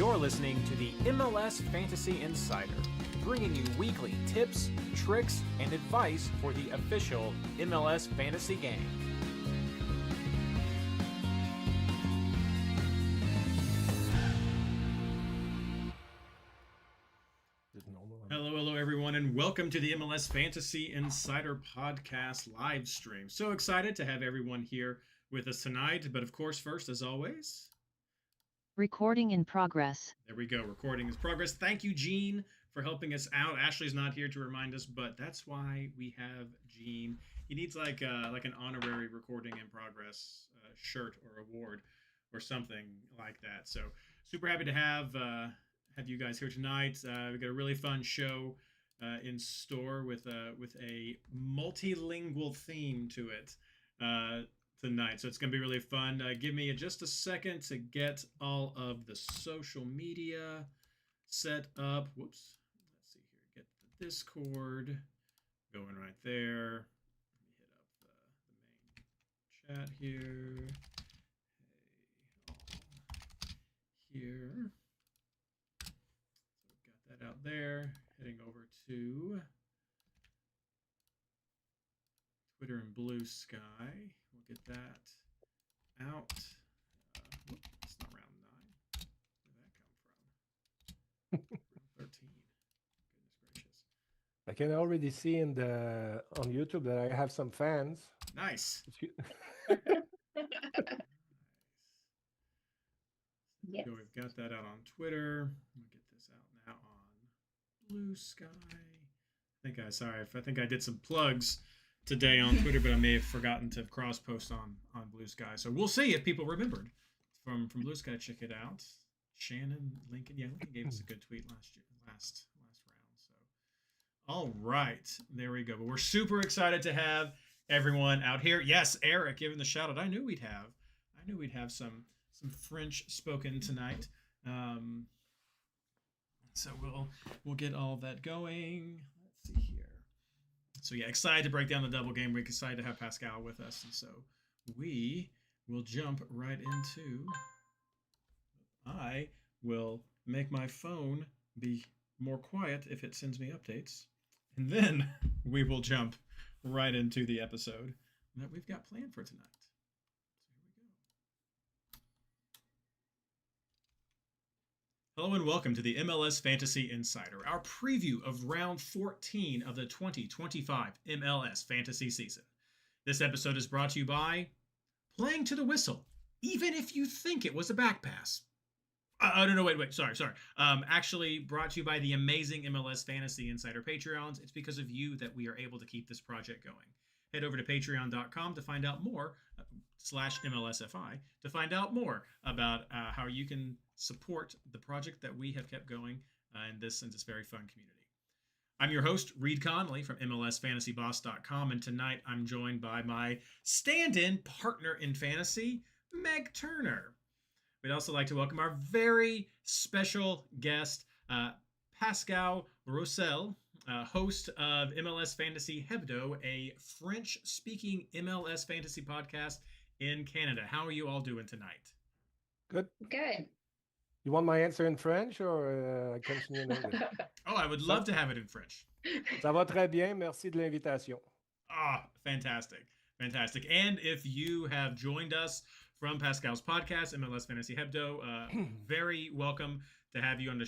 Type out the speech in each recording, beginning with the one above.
You're listening to the MLS Fantasy Insider, bringing you weekly tips, tricks, and advice for the official MLS fantasy game. Hello, everyone, and welcome to the MLS Fantasy Insider Podcast live stream. So excited to have everyone here with us tonight, but of course, first, as always... Recording in progress. There we go. Recording is progress. Thank you, Gene, for helping us out. Ashley's not here to remind us, but that's why we have Gene. He needs like an honorary recording in progress shirt or award or something like that. So super happy to have you guys here tonight. We've got a really fun show in store with a multilingual theme to it tonight. So it's going to be really fun. Give me just a second to get all of the social media set up. Whoops. Let's see here. Get the Discord going right there. Let me hit up the main chat here. Hey, all here. So we've got that out there. Heading over to Twitter and Blue Sky. We'll get that out. It's not round 9. Where'd that come from? Round 13. Goodness gracious. I can already see on YouTube that I have some fans. Nice. Yes. So we've got that out on Twitter. We'll get this out now on Blue Sky. I think I did some plugs today on Twitter, but I may have forgotten to cross post on Blue Sky. So we'll see if people remembered from Blue Sky. Check it out. Shannon Lincoln. Yeah, Lincoln gave us a good tweet last round. So all right, there we go. But we're super excited to have everyone out here. Yes, Eric giving the shout out. I knew we'd have some French spoken tonight. So we'll get all that going. Let's see here. So yeah, excited to break down the double game week. Excited to have Pascal with us, and so we will jump right into. I will make my phone be more quiet if it sends me updates, and then we will jump right into the episode that we've got planned for tonight. Hello and welcome to the MLS Fantasy Insider, our preview of round 14 of the 2025 MLS Fantasy season. This episode is brought to you by Playing to the Whistle, even if you think it was a back pass. No, wait, sorry. Actually brought to you by the amazing MLS Fantasy Insider Patreons. It's because of you that we are able to keep this project going. Head over to patreon.com to find out more, /MLSFI, to find out more about how you can support the project that we have kept going in this very fun community. I'm your host, Reid Conley from MLSFantasyBoss.com, and tonight I'm joined by my stand-in partner in fantasy, Meg Turner. We'd also like to welcome our very special guest, Pascal Roussel, host of MLS Fantasy Hebdo, a French-speaking MLS fantasy podcast in Canada. How are you all doing tonight? Good. Good. You want my answer in French or I continue in English? Oh, I would love to have it in French. Ça va très bien. Merci de l'invitation. Ah, fantastic. And if you have joined us from Pascal's podcast, MLS Fantasy Hebdo, very welcome to have you on the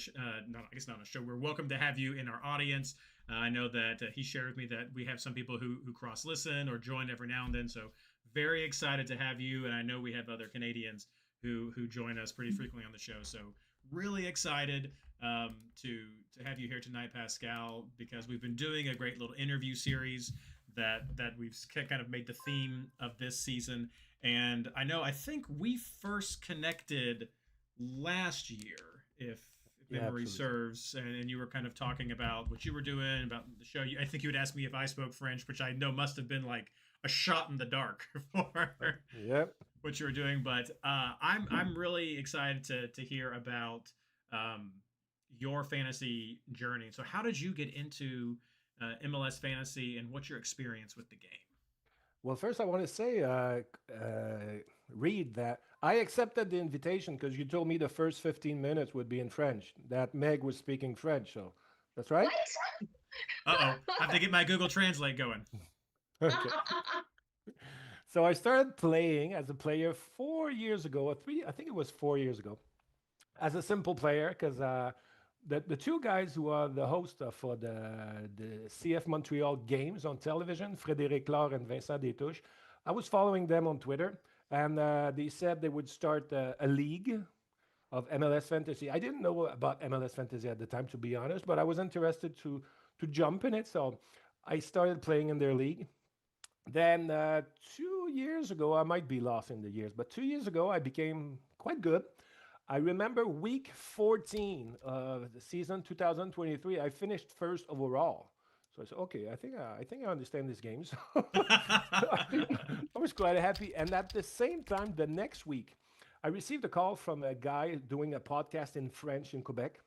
not on the show. We're welcome to have you in our audience. I know that he shared with me that we have some people who cross-listen or join every now and then. So very excited to have you. And I know we have other Canadians who join us pretty frequently on the show. So really excited to have you here tonight, Pascal, because we've been doing a great little interview series that we've kind of made the theme of this season. And I think we first connected last year, if memory serves, and you were kind of talking about what you were doing, about the show. I think you would ask me if I spoke French, which I know must have been like a shot in the dark for what you were doing. But I'm really excited to hear about your fantasy journey. So how did you get into MLS fantasy, and what's your experience with the game? Well, first I want to say, Reid, that I accepted the invitation because you told me the first 15 minutes would be in French. That Meg was speaking French, so that's right. What? Uh-oh. I have to get my Google Translate going. Okay. So I started playing as a player 4 years ago, or three, I think it was 4 years ago, as a simple player because the two guys who are the host for the CF Montreal games on television, Frédéric Laure and Vincent Détouche, I was following them on Twitter, and they said they would start a league of MLS Fantasy. I didn't know about MLS Fantasy at the time, to be honest, but I was interested to jump in it, so I started playing in their league. Then 2 years ago, I might be lost in the years, but 2 years ago, I became quite good. I remember week 14 of the season 2023, I finished first overall. So I said, okay, I think I understand this game. So I was quite happy. And at the same time, the next week, I received a call from a guy doing a podcast in French in Quebec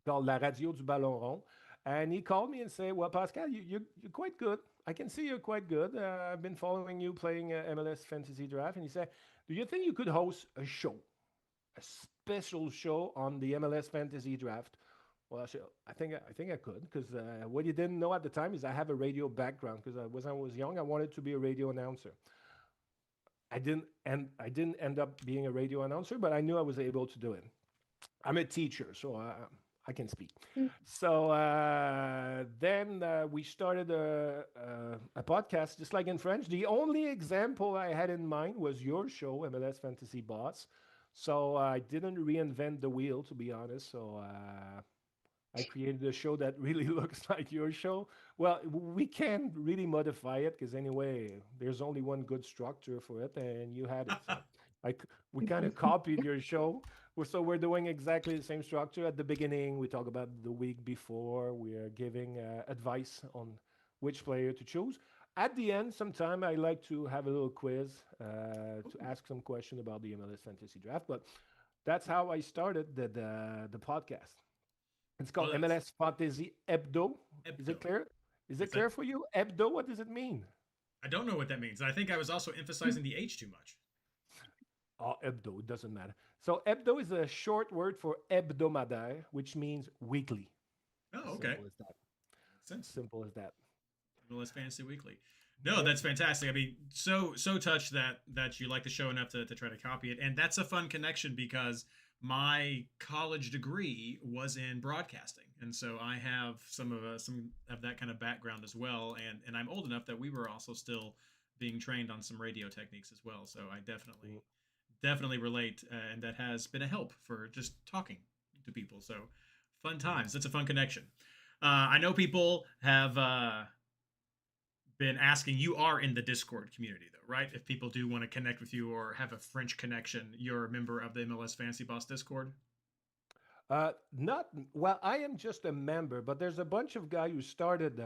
called La Radio du Ballon Rond. And he called me and said, well, Pascal, you're quite good. I can see you're quite good. I've been following you playing MLS Fantasy Draft. And he said, do you think you could host a special show on the MLS Fantasy Draft? Well, I think I could because what you didn't know at the time is I have a radio background because when I was young, I wanted to be a radio announcer. I didn't end up being a radio announcer, but I knew I was able to do it. I'm a teacher, so I can speak. So then we started a podcast, just like in French. The only example I had in mind was your show, MLS Fantasy Boss. So I didn't reinvent the wheel, to be honest. So I created a show that really looks like your show. Well, we can't really modify it because anyway, there's only one good structure for it, and you had it. So we kind of copied your show. So we're doing exactly the same structure. At the beginning, we talk about the week before. We are giving advice on which player to choose. At the end, sometime I like to have a little quiz to ask some question about the MLS Fantasy Draft. But that's how I started the podcast. It's called Well, MLS Fantasy Hebdo. Is it Hebdo. clear? Is it Is that? clear for you? Hebdo, what does it mean? I don't know what that means. I think I was also emphasizing the H too much. Oh, hebdo, it doesn't matter. So hebdo is a short word for hebdomadaire, which means weekly. Oh, okay. Simple as that. Makes sense. Simple as that. MLS Fantasy Weekly. No, Yeah. that's fantastic. I mean, so touched that you like the show enough to try to copy it, and that's a fun connection because my college degree was in broadcasting, and so I have some of that kind of background as well, and I'm old enough that we were also still being trained on some radio techniques as well. So I definitely relate, and that has been a help for just talking to people. So fun times. That's a fun connection. I know people have been asking. You are in the Discord community, though, right? If people do want to connect with you or have a French connection, you're a member of the MLS Fantasy Boss Discord. Not well. I am just a member, but there's a bunch of guys who started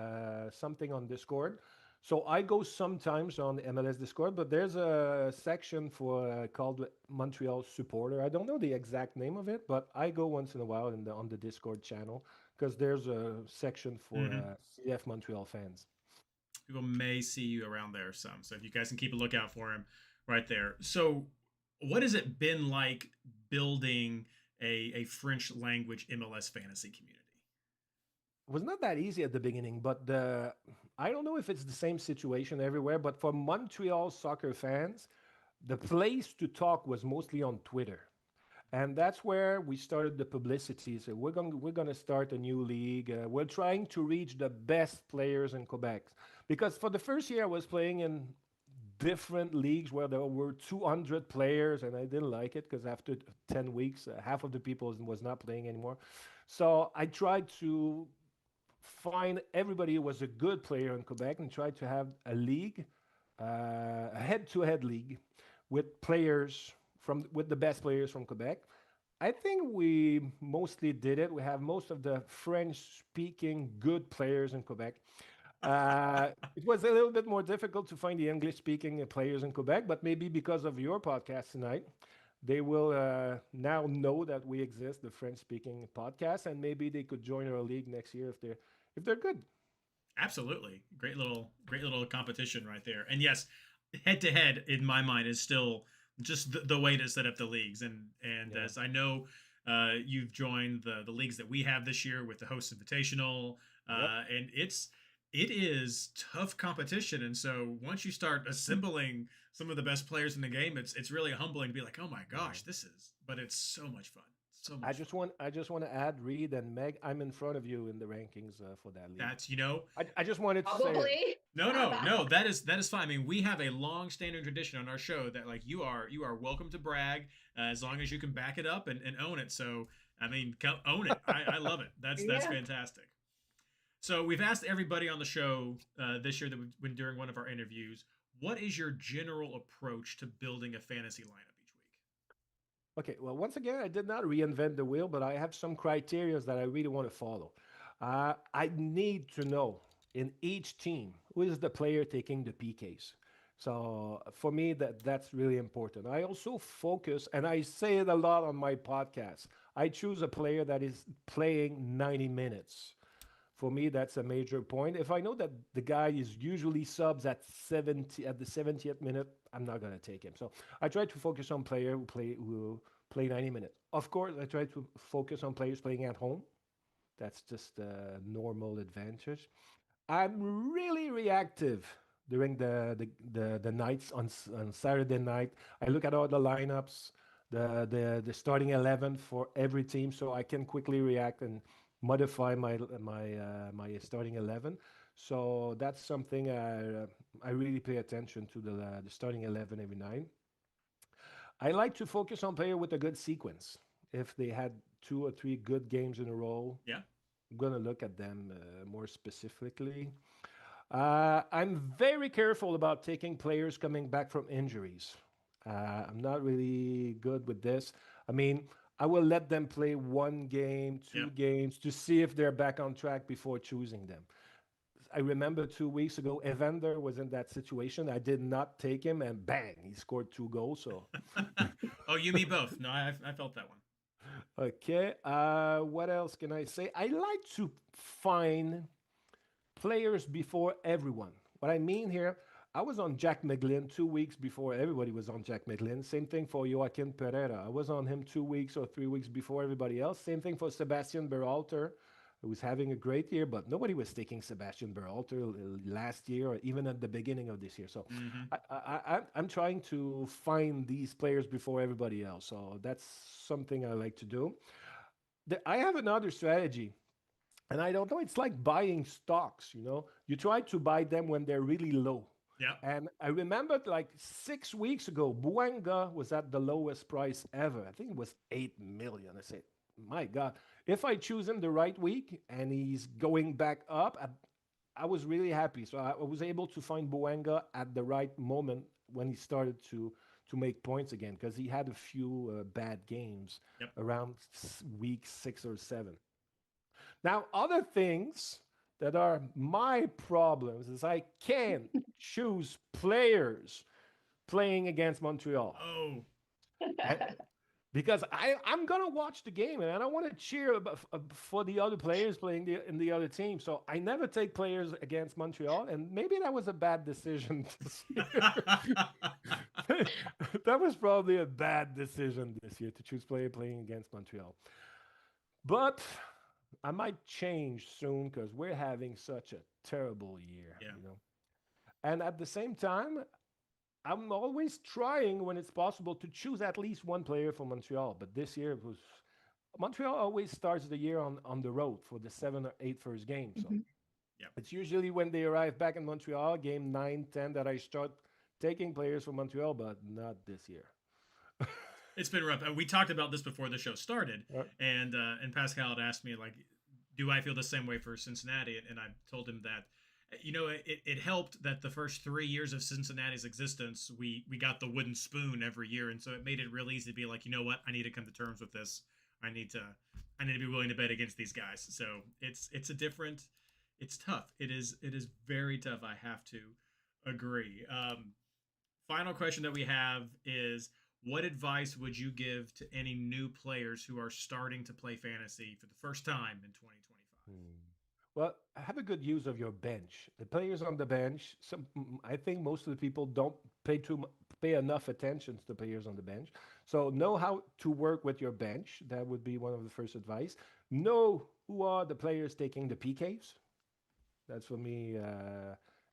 something on Discord. So I go sometimes on MLS Discord, but there's a section for called Montreal Supporter. I don't know the exact name of it, but I go once in a while on the Discord channel because there's a section for CF Montreal fans. People may see you around there some, so if you guys can keep a lookout for him right there. So, what has it been like building a French language MLS fantasy community? It was not that easy at the beginning, but I don't know if it's the same situation everywhere, but for Montreal soccer fans, the place to talk was mostly on Twitter. And that's where we started the publicity. So we're gonna start a new league. We're trying to reach the best players in Quebec, because for the first year I was playing in different leagues where there were 200 players, and I didn't like it because after 10 weeks, half of the people was not playing anymore. So I tried to find everybody who was a good player in Quebec and try to have a league, a head-to-head league with players with the best players from Quebec. I think we mostly did it. We have most of the French-speaking good players in Quebec. It was a little bit more difficult to find the English-speaking players in Quebec, but maybe because of your podcast tonight, they will now know that we exist, the French-speaking podcast, and maybe they could join our league next year if they're good. Absolutely, great little competition right there. And yes, head to head in my mind is still just the way to set up the leagues. And Yeah. as I know, you've joined the leagues that we have this year with the Host Invitational, Yep. and it is tough competition. And so once you start assembling some of the best players in the game, it's really humbling to be like, oh my gosh, Yeah. but it's so much fun, so I much fun. just want I just want to add Reid and Meg. I'm in front of you in the rankings for that league. That's I just wanted to say it. Probably. no, that is fine. I mean, we have a long-standing tradition on our show that like you are welcome to brag as long as you can back it up and own it. So I mean, own it. I love it. That's Yeah. fantastic. So we've asked everybody on the show this year that when during one of our interviews, what is your general approach to building a fantasy lineup each week? Okay, well, once again, I did not reinvent the wheel, but I have some criteria that I really want to follow. I need to know in each team who is the player taking the PKs. So for me, that's really important. I also focus, and I say it a lot on my podcast. I choose a player that is playing 90 minutes. For me, that's a major point. If I know that the guy is usually subs at 70 at the 70th minute, I'm not gonna take him. So I try to focus on player who play 90 minutes. Of course, I try to focus on players playing at home. That's just a normal advantage. I'm really reactive during the nights on Saturday night. I look at all the lineups, the starting 11 for every team, so I can quickly react and modify my starting 11. So that's something I really pay attention to the starting 11 every night. I like to focus on player with a good sequence. If they had two or three good games in a row, Yeah. I'm gonna look at them more specifically. I'm very careful about taking players coming back from injuries. I'm not really good with this. I mean, I will let them play one game, Yeah. two games to see if they're back on track before choosing them. I remember 2 weeks ago, Evander was in that situation. I did not take him, and bang, he scored 2 goals. So, Oh, you, me both. No, I felt that one. okay. What else can I say? I like to find players before everyone. What I mean here, I was on Jack McGlynn 2 weeks before everybody was on Jack McGlynn. Same thing for Joaquin Pereira. I was on him 2 weeks or 3 weeks before everybody else. Same thing for Sebastian Berhalter, who was having a great year, but nobody was taking Sebastian Berhalter last year or even at the beginning of this year. So Hmm. I'm trying to find these players before everybody else. So that's something I like to do. I have another strategy, and I don't know, it's like buying stocks, you know? You try to buy them when they're really low. Yeah. And I remembered like 6 weeks ago, Buenga was at the lowest price ever. I think it was 8 million. I said, my God, if I choose him the right week and he's going back up, I was really happy. So I was able to find Buenga at the right moment when he started to make points again because he had a few bad games Yep. around week 6 or 7. Now, other things that are my problems is I can't choose players playing against Montreal. Oh, And because I'm gonna watch the game and I want to cheer for the other players playing in the other team. So I never take players against Montreal, and maybe that was a bad decision this year. That was probably a bad decision this year to choose player playing against Montreal. But I might change soon because we're having such a terrible year, yeah. you know. And at the same time, I'm always trying when it's possible to choose at least one player for Montreal. But this year it was Montreal always starts the year on the road for the 7 or 8 first game. So Mhm. Yeah. it's usually when they arrive back in Montreal, game 9, 10, that I start taking players from Montreal, but not this year. It's been rough. We talked about this before the show started, Uh, and Pascal had asked me like, do I feel the same way for Cincinnati? And I told him that, it helped that the first 3 years of Cincinnati's existence, we got the wooden spoon every year, and so it made it real easy to be like, you know what, I need to come to terms with this. I need to I need to be willing to bet against these guys. So it's tough. It is very tough. I have to agree. Final question that we have is, what advice would you give to any new players who are starting to play fantasy for the first time in 2025? Hmm. Well, have a good use of your bench. The players on the bench, I think most of the people don't pay enough attention to the players on the bench. So know how to work with your bench. That would be one of the first advice. Know who are the players taking the PKs. That's for me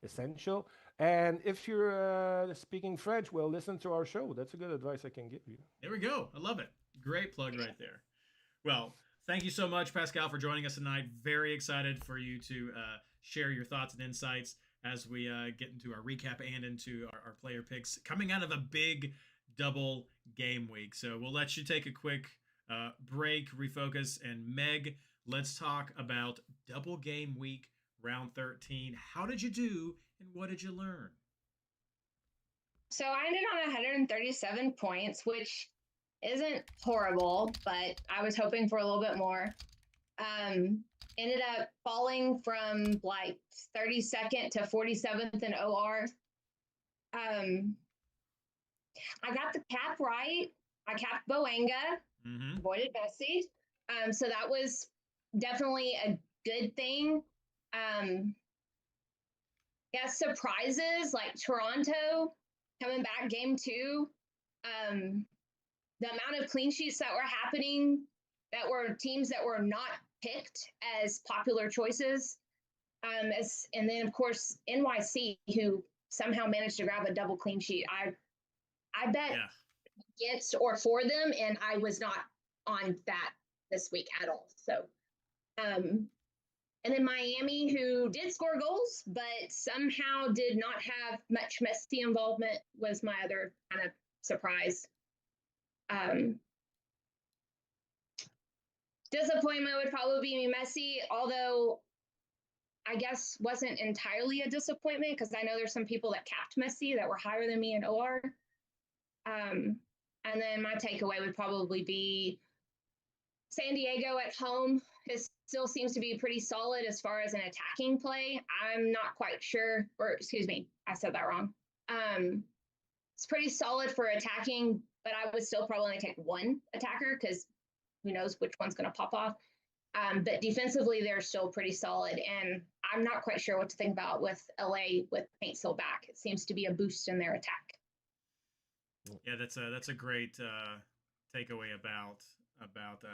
essential. And if you're speaking French, well, listen to our show. That's a good advice I can give you. There we go. I love it. Great plug right there. Well, thank you so much, Pascal, for joining us tonight. Very excited for you to share your thoughts and insights as we get into our recap and into our player picks coming out of a big double game week. So we'll let you take a quick break, refocus, and Meg, let's talk about double game week round 13. How did you do and what did you learn? So I ended on 137 points, which isn't horrible, but I was hoping for a little bit more. Ended up falling from like 32nd to 47th in OR. I got the cap right. I capped Boanga, avoided Bessie. So that was definitely a good thing. Surprises like Toronto coming back game 2. The amount of clean sheets that were happening, that were teams that were not picked as popular choices. And then, of course, NYC, who somehow managed to grab a double clean sheet. I bet against or for them, and I was not on that this week at all. So, and then Miami, who did score goals, but somehow did not have much Messi involvement, was my other kind of surprise. Disappointment would probably be Messi, although I guess wasn't entirely a disappointment because I know there's some people that capped Messi that were higher than me in OR. And then my takeaway would probably be San Diego at home still seems to be pretty solid as far as an attacking play. I'm not quite sure, or excuse me, I said that wrong. It's pretty solid for attacking, but I would still probably only take one attacker because who knows which one's going to pop off. But defensively, they're still pretty solid. And I'm not quite sure what to think about with LA with Paint still back. It seems to be a boost in their attack. Yeah, that's a great takeaway about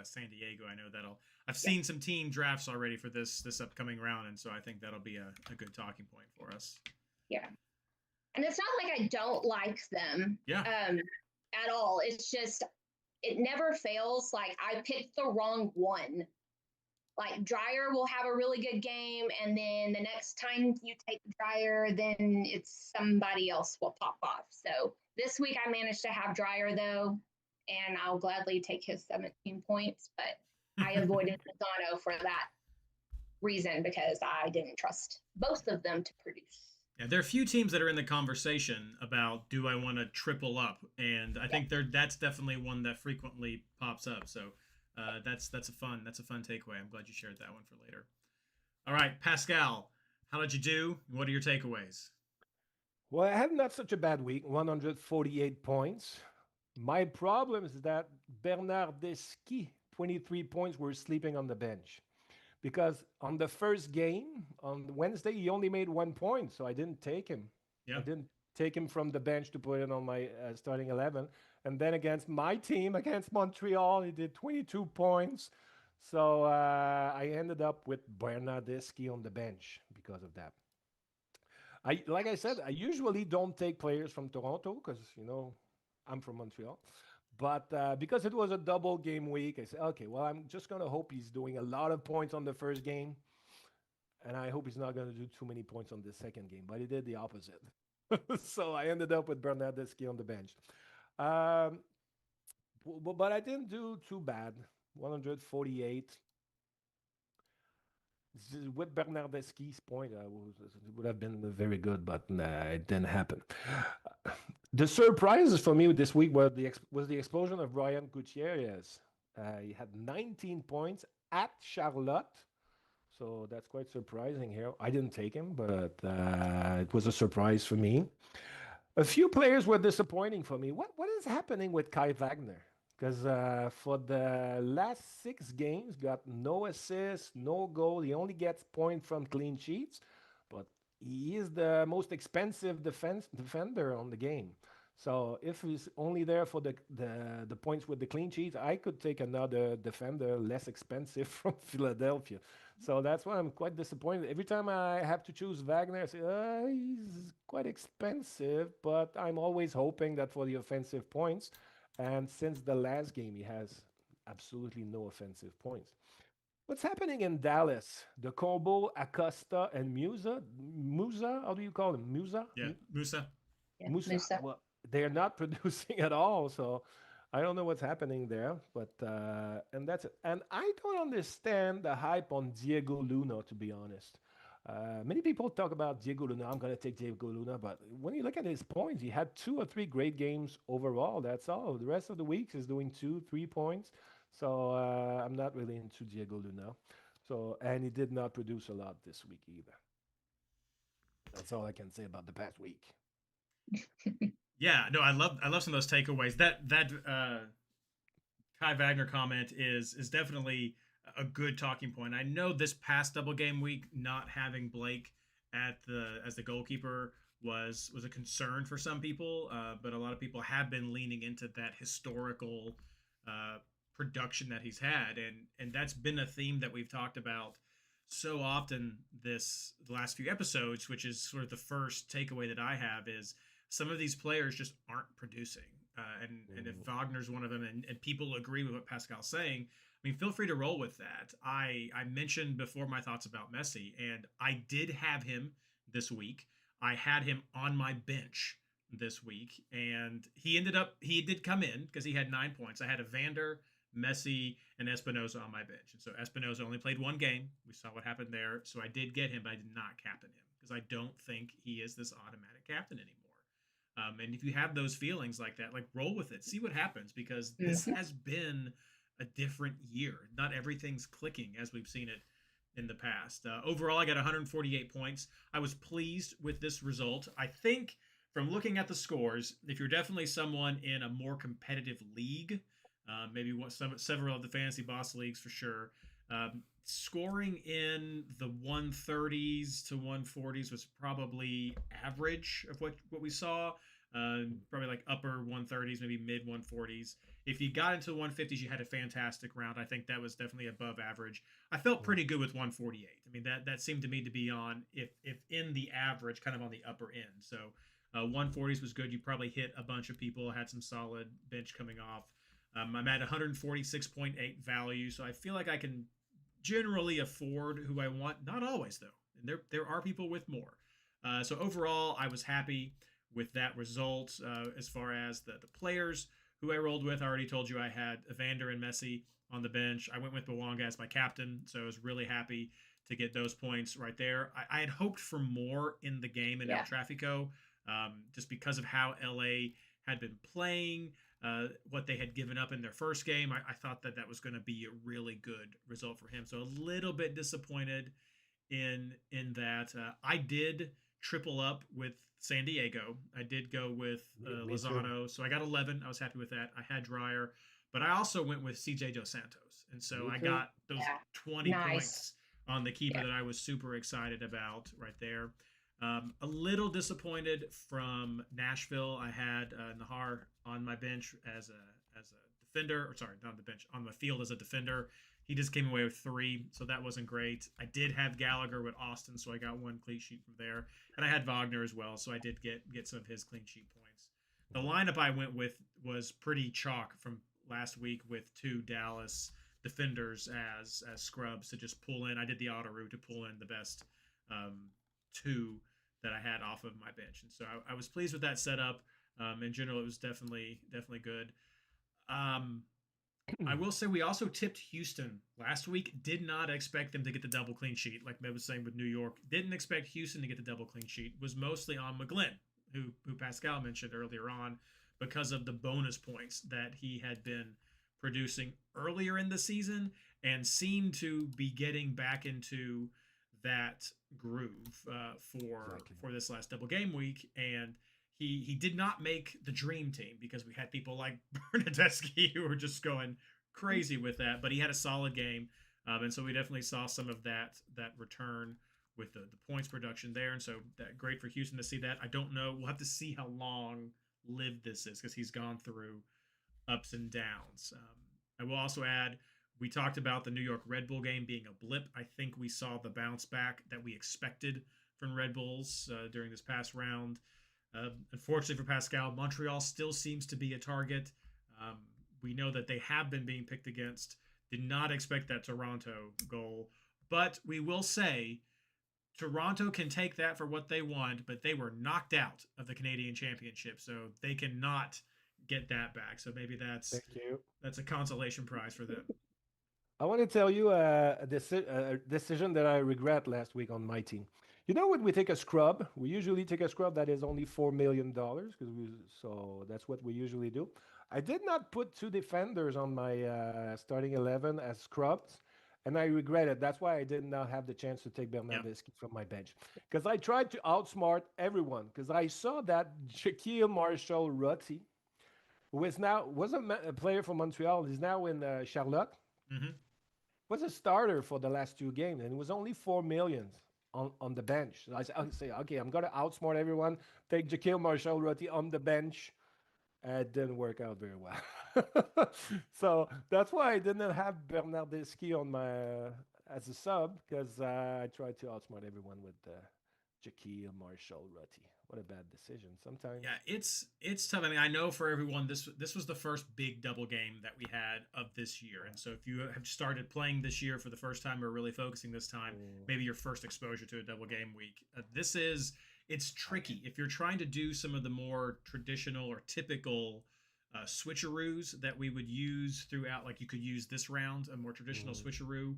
San Diego. I know I've seen some team drafts already for this upcoming round, and so I think that'll be a good talking point for us. Yeah. And it's not like I don't like them at all. It's just, it never fails. Like, I picked the wrong one. Like, Dreyer will have a really good game, and then the next time you take Dreyer, then it's somebody else will pop off. So this week I managed to have Dreyer, though, and I'll gladly take his 17 points, but I avoided Lozano for that reason because I didn't trust both of them to produce. Yeah, there are a few teams that are in the conversation about, do I want to triple up? And I think that's definitely one that frequently pops up. So that's a fun takeaway. I'm glad you shared that one for later. All right, Pascal, how did you do? What are your takeaways? Well, I had not such a bad week, 148 points. My problem is that Bernard Deschi, 23 points, were sleeping on the bench. Because on the first game, on Wednesday, he only made 1 point, so I didn't take him. I didn't take him from the bench to put it on my starting 11. And then against my team, against Montreal, he did 22 points. So I ended up with Bernardeschi on the bench because of that. Like I said, I usually don't take players from Toronto because, I'm from Montreal. But because it was a double game week, I said, okay, well, I'm just going to hope he's doing a lot of points on the first game. And I hope he's not going to do too many points on the second game. But he did the opposite. So I ended up with Bernardeschi on the bench. But I didn't do too bad. 148. With Bernardeschi's point, it would have been very good, but it didn't happen. The surprises for me this week was the explosion of Brian Gutierrez. He had 19 points at Charlotte, so that's quite surprising here. I didn't take him, but it was a surprise for me. A few players were disappointing for me. What is happening with Kai Wagner? Because for the last 6 games, got no assists, no goal. He only gets points from clean sheets, but he is the most expensive defender on the game. So if he's only there for the points with the clean sheets, I could take another defender less expensive from Philadelphia. So that's why I'm quite disappointed. Every time I have to choose Wagner, I say, he's quite expensive, but I'm always hoping that for the offensive points. And since the last game, he has absolutely no offensive points. What's happening in Dallas? The combo Acosta and Musa, how do you call him? Yeah, Musa. Yeah, Musa. Musa. Well, they're not producing at all, so I don't know what's happening there. But and that's it. And I don't understand the hype on Diego Luna, to be honest. Many people talk about Diego Luna. I'm going to take Diego Luna, but when you look at his points, he had 2 or 3 great games overall. That's all. The rest of the weeks is doing 2, 3 points. So I'm not really into Diego Luna. So and he did not produce a lot this week either. That's all I can say about the past week. Yeah, no, I love some of those takeaways. That Kai Wagner comment is definitely a good talking point. I know this past double game week, not having Blake at the as the goalkeeper was a concern for some people, but a lot of people have been leaning into that historical uh, production that he's had, and that's been a theme that we've talked about so often the last few episodes, which is sort of the first takeaway that I have is some of these players just aren't producing. And if Wagner's one of them, and people agree with what Pascal's saying, I mean, feel free to roll with that. I mentioned before my thoughts about Messi, and I did have him this week. I had him on my bench this week, and he did come in because he had 9 points. I had Evander, Messi, and Espinoza on my bench. And so Espinoza only played one game. We saw what happened there. So I did get him, but I did not captain him because I don't think he is this automatic captain anymore. And if you have those feelings like that, like roll with it, see what happens because this has been a different year. Not everything's clicking as we've seen it in the past. Overall, I got 148 points. I was pleased with this result. I think from looking at the scores, if you're definitely someone in a more competitive league, maybe several of the fantasy boss leagues for sure, scoring in the 130s to 140s was probably average of what we saw. Probably like upper 130s, maybe mid 140s. If you got into the 150s, you had a fantastic round. I think that was definitely above average. I felt pretty good with 148. I mean, that seemed to me to be on, if in the average, kind of on the upper end. So 140s was good. You probably hit a bunch of people, had some solid bench coming off. I'm at 146.8 value, so I feel like I can generally afford who I want. Not always, though. And there are people with more. So overall, I was happy with that result. As far as the players who I rolled with, I already told you I had Evander and Messi on the bench. I went with Bouanga as my captain, so I was really happy to get those points right there. I had hoped for more in the game in El Trafico, just because of how LA had been playing, what they had given up in their first game. I thought that was going to be a really good result for him. So a little bit disappointed in that. I did triple up with San Diego. I did go with Lozano, so I got 11. I was happy with that. I had Dreyer, but I also went with CJ Dos Santos, and so I got those 20 points on the keeper that I was super excited about right there. A little disappointed from Nashville. I had Nahar on my bench as a defender, or sorry, not on the bench, on the field as a defender. He just came away with 3, so that wasn't great. I did have Gallagher with Austin, so I got 1 clean sheet from there. And I had Wagner as well, so I did get some of his clean sheet points. The lineup I went with was pretty chalk from last week with 2 Dallas defenders as scrubs to just pull in. I did the auto route to pull in the best 2 that I had off of my bench. And so I was pleased with that setup. In general, it was definitely good. I will say we also tipped Houston last week. Did not expect them to get the double clean sheet, like Meg was saying with New York. Didn't expect Houston to get the double clean sheet. Was mostly on McGlynn, who Pascal mentioned earlier on, because of the bonus points that he had been producing earlier in the season and seemed to be getting back into that groove for this last double game week. And he did not make the dream team because we had people like Bernadeschi who were just going crazy with that, but he had a solid game. And so we definitely saw some of that return with the points production there. And so that great for Houston to see that. I don't know. We'll have to see how long lived this is, because he's gone through ups and downs. I will also add, we talked about the New York Red Bull game being a blip. I think we saw the bounce back that we expected from Red Bulls during this past round. Unfortunately for Pascal, Montreal still seems to be a target. We know that they have been being picked against. Did not expect that Toronto goal. But we will say Toronto can take that for what they want, but they were knocked out of the Canadian Championship, so they cannot get that back. So maybe that's a consolation prize for them. I want to tell you a decision that I regret last week on my team. You know, when we take a scrub, we usually take a scrub that is only $4 million, so that's what we usually do. I did not put two defenders on my starting 11 as scrubs, and I regret it. That's why I did not have the chance to take Bernardeschi from my bench, because I tried to outsmart everyone, because I saw that Shaquille Marshall-Rutty, who is now a player from Montreal, is now in Charlotte. Mm-hmm. Was a starter for the last two games, and it was only $4 million on the bench. So I say, okay, I'm gonna outsmart everyone. Take Jaquil Marshall-Rutty on the bench. It didn't work out very well. So that's why I didn't have Bernardeschi on my as a sub, because I tried to outsmart everyone with Jaquil Marshall-Rutty. What a bad decision sometimes. Yeah, it's tough. I mean, I know for everyone, this was the first big double game that we had of this year. And so if you have started playing this year for the first time or really focusing this time, maybe your first exposure to a double game week. It's tricky. If you're trying to do some of the more traditional or typical switcheroos that we would use throughout, like you could use this round, a more traditional switcheroo,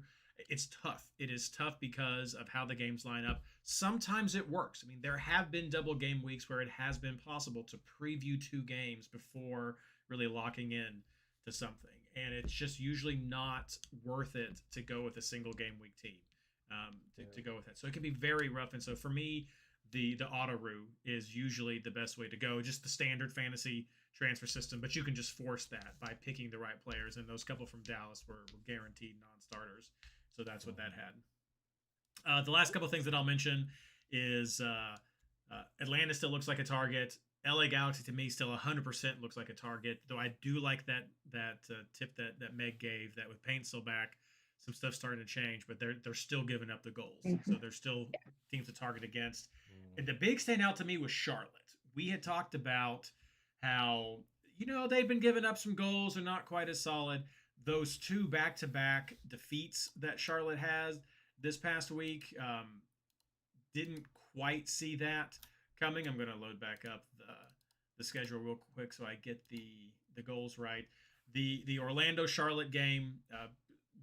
it's tough. It is tough because of how the games line up. Sometimes it works. I mean, there have been double game weeks where it has been possible to preview two games before really locking in to something. And it's just usually not worth it to go with a single game week team to go with it. So it can be very rough. And so for me, the auto-roo is usually the best way to go, just the standard fantasy transfer system. But you can just force that by picking the right players. And those couple from Dallas were guaranteed non-starters. So that's what that had. The last couple of things that I'll mention is Atlanta still looks like a target. LA Galaxy to me still 100% looks like a target. Though I do like that tip that Meg gave, that with Paint still back, some stuff's starting to change, but they're still giving up the goals. So they're still teams to target against. And the big standout to me was Charlotte. We had talked about how, they've been giving up some goals. They're not quite as solid. Those two back-to-back defeats that Charlotte has this past week, didn't quite see that coming. I'm going to load back up the schedule real quick so I get the goals right. The Orlando-Charlotte game,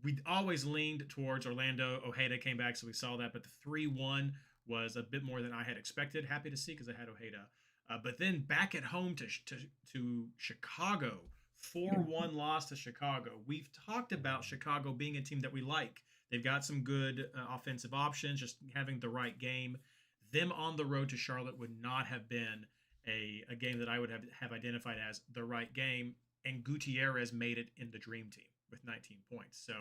we always leaned towards Orlando. Ojeda came back, so we saw that. But the 3-1 was a bit more than I had expected. Happy to see because I had Ojeda. But then back at home to Chicago, 4-1 loss to Chicago. We've talked about Chicago being a team that we like. They've got some good offensive options, just having the right game. Them on the road to Charlotte would not have been a game that I would have identified as the right game. And Gutierrez made it in the dream team with 19 points. So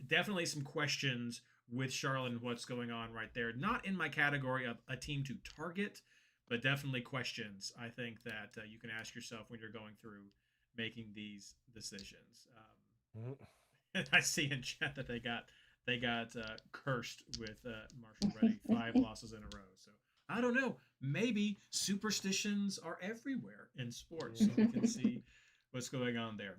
definitely some questions with Charlotte and what's going on right there. Not in my category of a team to target, but definitely questions I think that you can ask yourself when you're going through making these decisions. I see in chat that they got cursed with Marshall Reddy, 5 losses in a row. So I don't know. Maybe superstitions are everywhere in sports, so we can see what's going on there.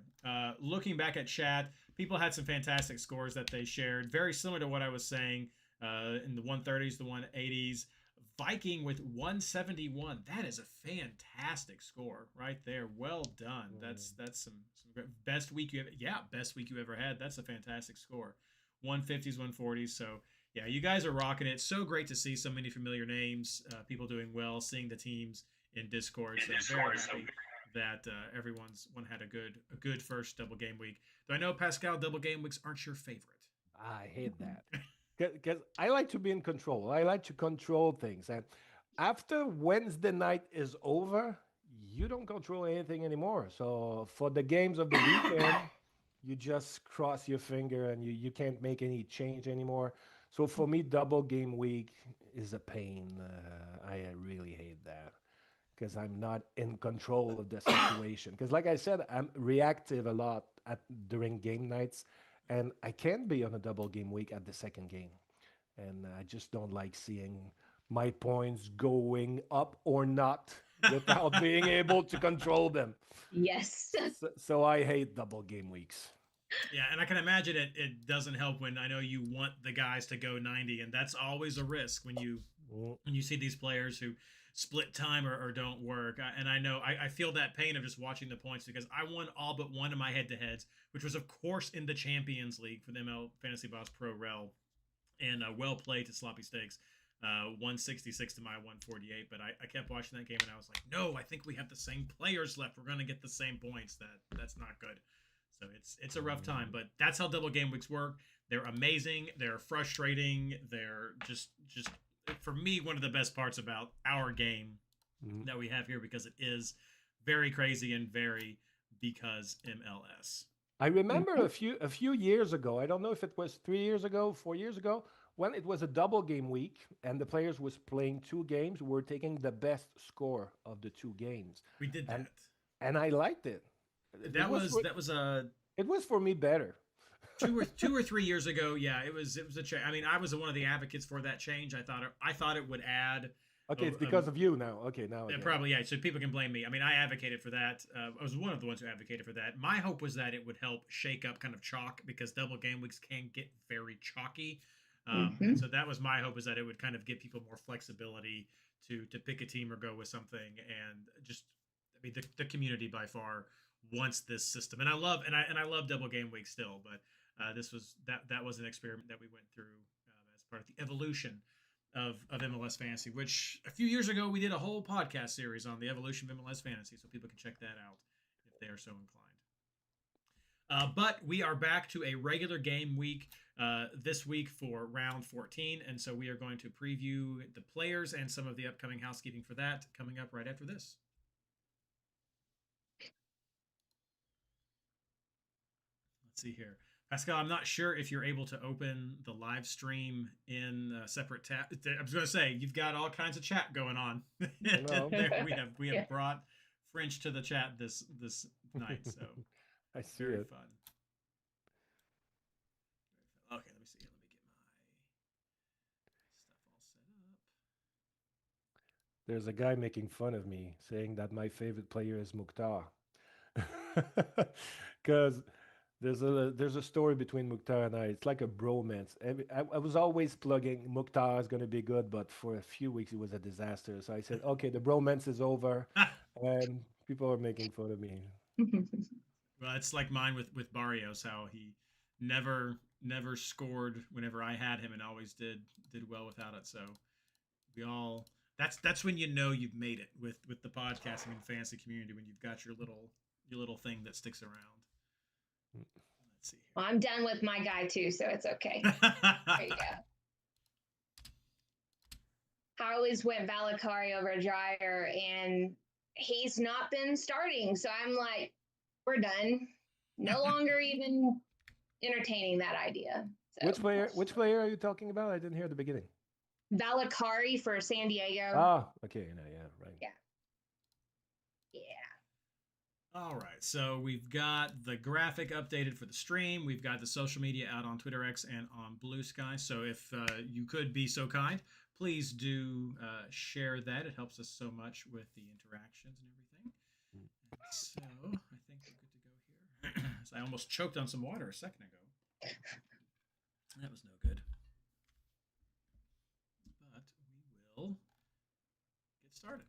Looking back at chat, people had some fantastic scores that they shared, very similar to what I was saying in the 130s, the 180s. Viking with 171. That is a fantastic score right there. Well done. That's some best week you ever had. That's a fantastic score. 150s, 140s. So yeah, you guys are rocking it. So great to see so many familiar names, people doing well, seeing the teams in Discord. So very happy that everyone's had a good first double game week. Though I know, Pascal, double game weeks aren't your favorite. I hate that. Because I like to be in control. I like to control things. And after Wednesday night is over, you don't control anything anymore. So for the games of the weekend, you just cross your finger and you can't make any change anymore. So for me, double game week is a pain. I really hate that. because I'm not in control of the situation. Because, like I said, I'm reactive a lot during game nights, and I can be on a double game week at the second game. And I just don't like seeing my points going up or not without being able to control them. Yes. So I hate double game weeks. Yeah, and I can imagine it doesn't help when I know you want the guys to go 90, and that's always a risk when you see these players who split time or don't work. And I know I feel that pain of just watching the points because I won all but one of my head-to-heads, which was, of course, in the Champions League for the ML Fantasy Boss Pro Rel, and well played to Sloppy Steaks. 166 to my 148, but I kept watching that game and I was like, no, I think we have the same players left. We're going to get the same points. That's not good. So it's a rough time, but that's how double game weeks work. They're amazing. They're frustrating. They're just for me, one of the best parts about our game that we have here, because it is very crazy and very because MLS. I remember a few years ago, I don't know if it was 3 years ago, 4 years ago, when it was a double game week and the players was playing two games, we're taking the best score of the two games. We did that. And I liked it. That was a It was for me better. 2 or 3 years ago. Yeah, it was a change. I mean, I was one of the advocates for that change. I thought it would add. Okay, it's because of you now. Okay, now. Probably, yeah. So people can blame me. I mean, I advocated for that. I was one of the ones who advocated for that. My hope was that it would help shake up kind of chalk, because double game weeks can get very chalky. And so that was my hope, is that it would kind of give people more flexibility to pick a team or go with something. And just, I mean, the community by far wants this system, and I love double game week still. But this was that was an experiment that we went through as part of the evolution of MLS Fantasy, which a few years ago we did a whole podcast series on the evolution of MLS Fantasy, so people can check that out if they are so inclined. But we are back to a regular game week this week for round 14, and so we are going to preview the players and some of the upcoming housekeeping for that coming up right after this. Let's see here. Pascal, I'm not sure if you're able to open the live stream in a separate tab. I was going to say, you've got all kinds of chat going on. we have brought French to the chat this night, so I see very it. fun. Okay, let me see. Let me get my stuff all set up. There's a guy making fun of me, saying that my favorite player is Mukhtar. Because there's a story between Mukhtar and I. It's like a bromance. I was always plugging Mukhtar is going to be good, but for a few weeks it was a disaster. So I said, okay, the bromance is over, and people are making fun of me. Well, it's like mine with Barrios, how he never scored whenever I had him, and always did well without it. So we all that's when you know you've made it with the podcasting and fantasy community, when you've got your little thing that sticks around. Let's see here. Well, I'm done with my guy too, so it's okay. There you go. I always went Valakari over Dryer, and he's not been starting. So I'm like, we're done. No longer even entertaining that idea. So. Which player are you talking about? I didn't hear the beginning. Valakari for San Diego. Ah, okay. No, yeah, right. Yeah. All right, so we've got the graphic updated for the stream. We've got the social media out on Twitter X and on Blue Sky. So if you could be so kind, please do share that. It helps us so much with the interactions and everything. So I think we're good to go here. So I almost choked on some water a second ago. That was no good. But we will get started.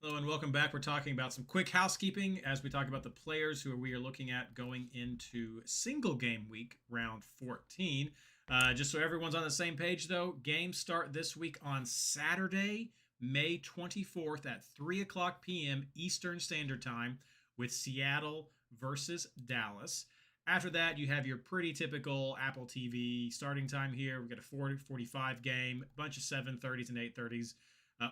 Hello and welcome back. We're talking about some quick housekeeping as we talk about the players who we are looking at going into single game week, round 14. Just so everyone's on the same page, though, games start this week on Saturday, May 24th at 3 o'clock p.m. Eastern Standard Time with Seattle versus Dallas. After that, you have your pretty typical Apple TV starting time here. We've got a 40-45 game, a bunch of 7:30s and 8:30s.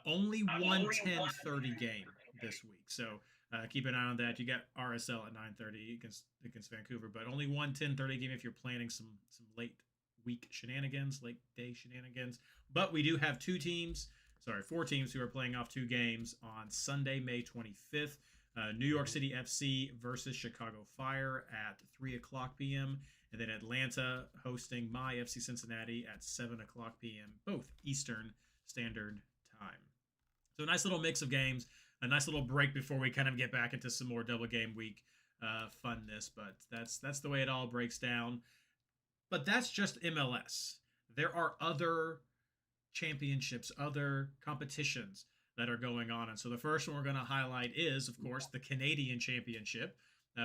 Only one 10:30 game this week, so keep an eye on that. You got RSL at 9:30 against Vancouver, but only one 10:30 game if you're planning some late week shenanigans, late day shenanigans. But we do have four teams who are playing off 2 games on Sunday, May 25th. New York City FC versus Chicago Fire at 3 o'clock p.m. And then Atlanta hosting my FC Cincinnati at 7 o'clock p.m., both Eastern Standard Time. So a nice little mix of games, a nice little break before we kind of get back into some more double game week funness. But that's the way it all breaks down. But that's just MLS. There are other championships, other competitions that are going on. And so the first one we're going to highlight is, of course, the Canadian Championship.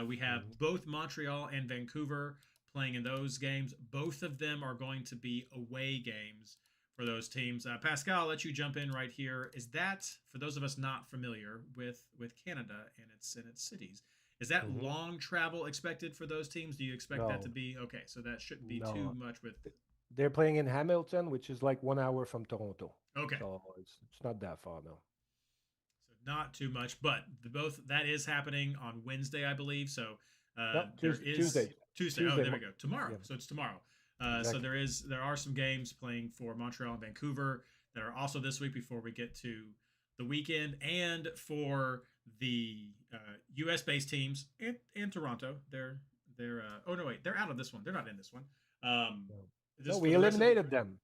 We have both Montreal and Vancouver playing in those games. Both of them are going to be away games for those teams. Pascal, I'll let you jump in right here. Is that, for those of us not familiar with Canada and its cities, is that long travel expected for those teams? Do you expect that to be okay? So that shouldn't be too much with. They're playing in Hamilton, which is like 1 hour from Toronto. Okay. So it's not that far, no. So not too much, but that is happening on Wednesday, I believe. So Tuesday. Oh, there we go. Tomorrow. Yeah. So it's tomorrow. Exactly. So there are some games playing for Montreal and Vancouver that are also this week before we get to the weekend, and for the U.S. based teams and Toronto. They're they're out of this one. They're not in this one. No, we eliminated them.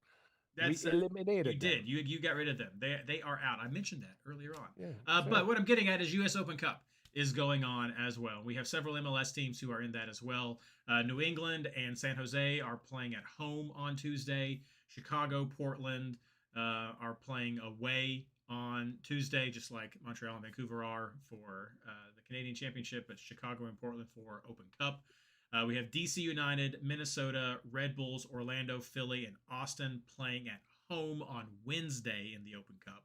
We eliminated them. You got rid of them. They are out. I mentioned that earlier on. Yeah, but what I'm getting at is U.S. Open Cup is going on as well. We have several MLS teams who are in that as well. New England and San Jose are playing at home on Tuesday. Chicago, Portland are playing away on Tuesday, just like Montreal and Vancouver are for the Canadian Championship, but Chicago and Portland for Open Cup. We have DC United, Minnesota, Red Bulls, Orlando, Philly, and Austin playing at home on Wednesday in the Open Cup.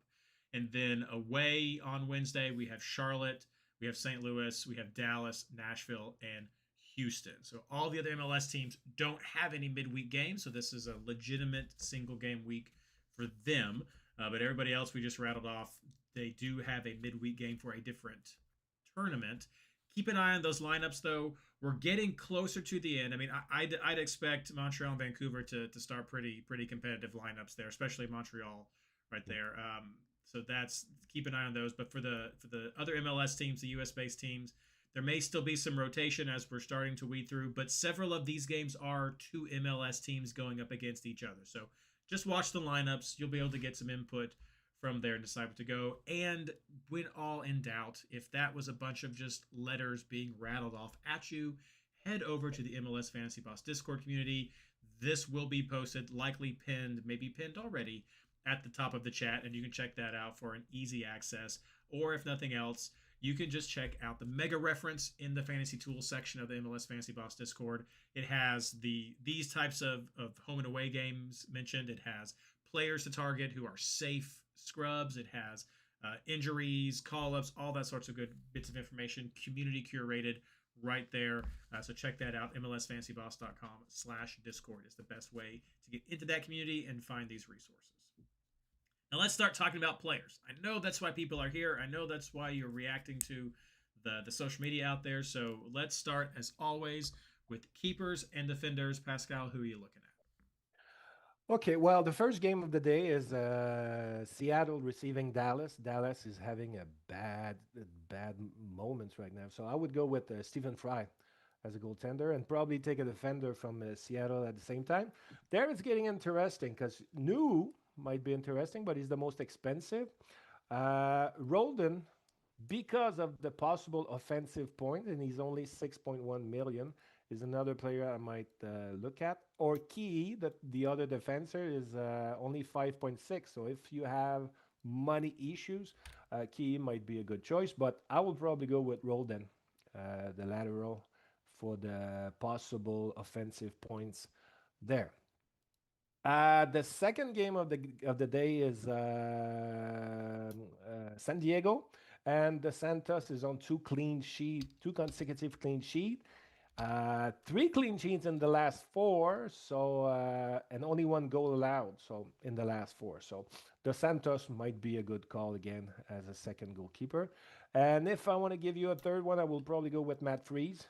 And then away on Wednesday, we have Charlotte, we have St. Louis, we have Dallas, Nashville, and Houston. So all the other MLS teams don't have any midweek games, so this is a legitimate single-game week for them. But everybody else we just rattled off, they do have a midweek game for a different tournament. Keep an eye on those lineups, though. We're getting closer to the end. I mean, I'd expect Montreal and Vancouver to start pretty competitive lineups there, especially Montreal right there. So keep an eye on those. But for the other MLS teams, the U.S.-based teams, there may still be some rotation as we're starting to weed through. But several of these games are 2 MLS teams going up against each other. So just watch the lineups. You'll be able to get some input from there and decide what to go. And when all in doubt, if that was a bunch of just letters being rattled off at you, head over to the MLS Fantasy Boss Discord community. This will be posted, likely pinned, maybe pinned already, at the top of the chat, and you can check that out for an easy access. Or if nothing else, you can just check out the mega reference in the fantasy tools section of the MLS Fantasy Boss Discord. It has these types of home and away games mentioned. It has players to target who are safe scrubs. It has injuries, call-ups, all that sorts of good bits of information, community curated right there. So check that out. MLSFantasyBoss.com/Discord is the best way to get into that community and find these resources. Now let's start talking about players. I know that's why people are here. I know that's why you're reacting to the social media out there. So let's start, as always, with keepers and defenders. Pascal, who are you looking at? Okay, well, the first game of the day is Seattle receiving Dallas. Dallas is having a bad moments right now. So I would go with Stephen Fry as a goaltender and probably take a defender from Seattle at the same time. There it's getting interesting because New might be interesting, but he's the most expensive. Roldan, because of the possible offensive point, and he's only 6.1 million, is another player I might look at. Or Key, the other defender, is only 5.6. So if you have money issues, Key might be a good choice. But I will probably go with Roldan, the lateral, for the possible offensive points there. The second game of the day is San Diego, and the Santos is on 2 consecutive clean sheet. 3 clean sheets in the last 4, so and only 1 goal allowed. So in the last 4, so the Santos might be a good call again as a second goalkeeper. And if I want to give you a third one, I will probably go with Matt Freese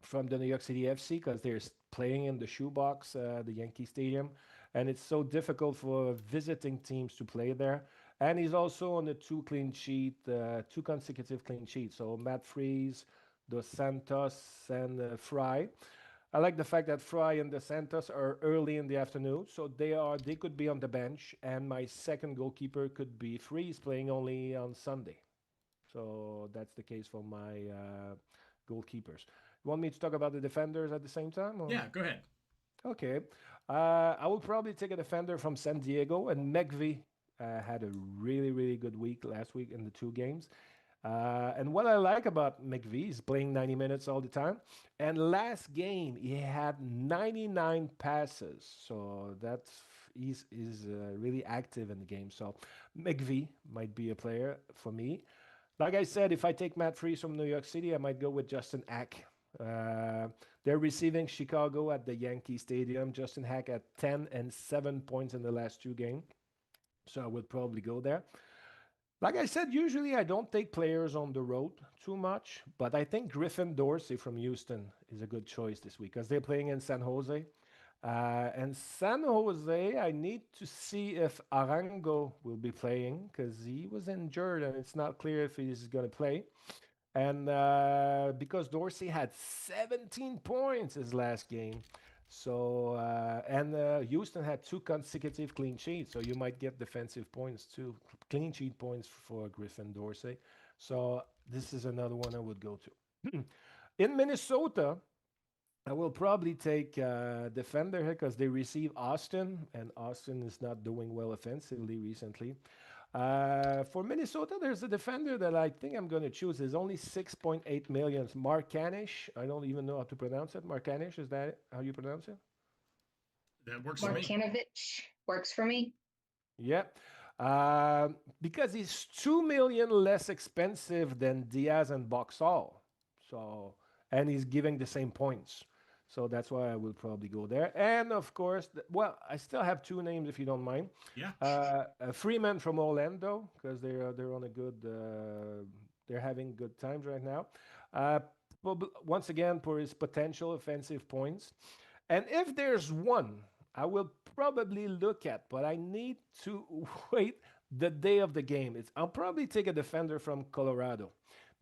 from the New York City FC because they're playing in the shoebox, the Yankee Stadium, and it's so difficult for visiting teams to play there. And he's also on a two consecutive clean sheets. So Matt Freeze, Dos Santos, and Fry. I like the fact that Fry and Dos Santos are early in the afternoon, so they could be on the bench, and my second goalkeeper could be Freeze playing only on Sunday. So that's the case for my goalkeepers. You want me to talk about the defenders at the same time? Or? Yeah, go ahead. Okay. I will probably take a defender from San Diego, and Megvi had a really, really good week last week in the two games. And what I like about McVie is playing 90 minutes all the time. And last game, he had 99 passes. So he's really active in the game. So McVie might be a player for me. Like I said, if I take Matt Freese from New York City, I might go with Justin Hack. They're receiving Chicago at the Yankee Stadium. Justin Hack at 10 and 7 points in the last two games. So I would probably go there. Like I said, usually I don't take players on the road too much, but I think Griffin Dorsey from Houston is a good choice this week because they're playing in San Jose. And San Jose, I need to see if Arango will be playing because he was injured and it's not clear if he's going to play. And because Dorsey had 17 points his last game. So, Houston had two consecutive clean sheets, so you might get defensive points too, clean sheet points for Griffin Dorsey. So, this is another one I would go to. In Minnesota, I will probably take defender here because they receive Austin, and Austin is not doing well offensively recently. For Minnesota, there's a defender that I think I'm going to choose. There's only 6.8 million. Mark Canish. I don't even know how to pronounce it. Mark Canish, is that how you pronounce it? That works for me. Markanovich works for me. Yeah. Because he's 2 million less expensive than Diaz and Boxall. So, and he's giving the same points. So that's why I will probably go there. And of course, I still have two names if you don't mind. Yeah. Freeman from Orlando because they're on a good. They're having good times right now. Once again, for his potential offensive points. And if there's one, I will probably look at, but I need to wait the day of the game. I'll probably take a defender from Colorado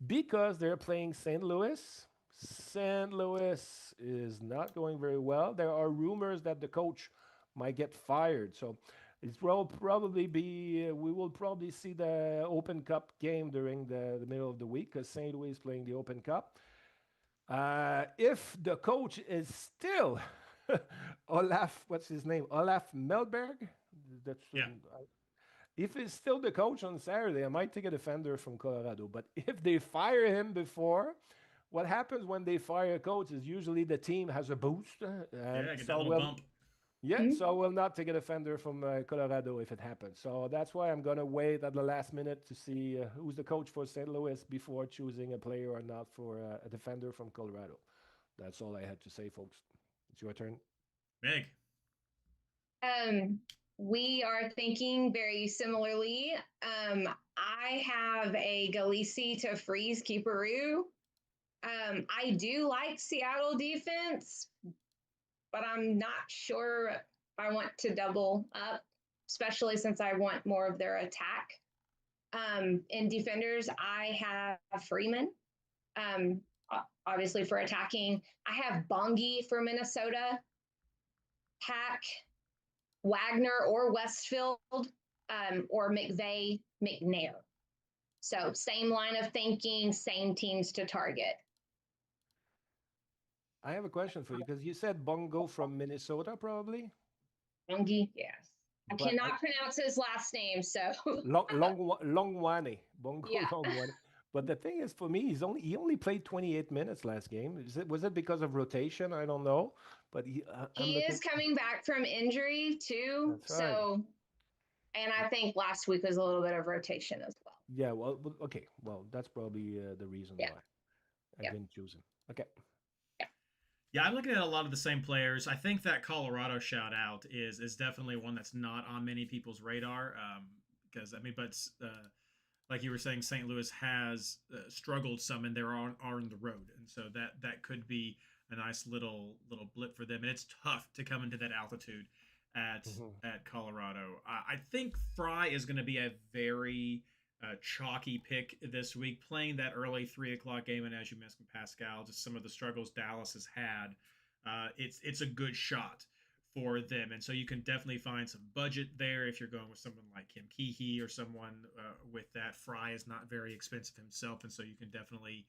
because they're playing St. Louis. St. Louis is not going very well. There are rumors that the coach might get fired. So it will probably be, we will probably see the Open Cup game during the middle of the week because St. Louis is playing the Open Cup. If the coach is still what's his name? Olaf Melberg? Yeah. If he's still the coach on Saturday, I might take a defender from Colorado. But if they fire him before, what happens when they fire a coach is usually the team has a boost. Get that little bump. Yeah, so I will not take a defender from Colorado if it happens. So that's why I'm going to wait at the last minute to see who's the coach for St. Louis before choosing a player or not for a defender from Colorado. That's all I had to say, folks. It's your turn. Meg. We are thinking very similarly. I have a Galisi to Freeze Keeperoo. I do like Seattle defense, but I'm not sure I want to double up, especially since I want more of their attack. In defenders, I have Freeman, obviously for attacking. I have Bongi for Minnesota, Hack, Wagner or Westfield, or McVeigh, McNair. So same line of thinking, same teams to target. I have a question for you because you said Bongo from Minnesota, probably. Bongi, yes. I cannot pronounce his last name, so Longwane, Bongo yeah. Longwane. But the thing is, for me, he only played 28 minutes last game. Was it because of rotation? I don't know. But he is coming back from injury too. That's right. So, and I think last week was a little bit of rotation as well. Yeah. Well. Okay. Well, that's probably the reason why I didn't choose him. Okay. Yeah, I'm looking at a lot of the same players. I think that Colorado shout out is definitely one that's not on many people's radar. Because like you were saying, St. Louis has struggled some, and they're on the road, and so that could be a nice little blip for them. And it's tough to come into that altitude at Colorado. I think Fry is going to be a very chalky pick this week, playing that early 3 o'clock game, and as you mentioned, Pascal, just some of the struggles Dallas has had. It's a good shot for them, and so you can definitely find some budget there if you're going with someone like Kim Keehee or someone with that. Fry is not very expensive himself, and so you can definitely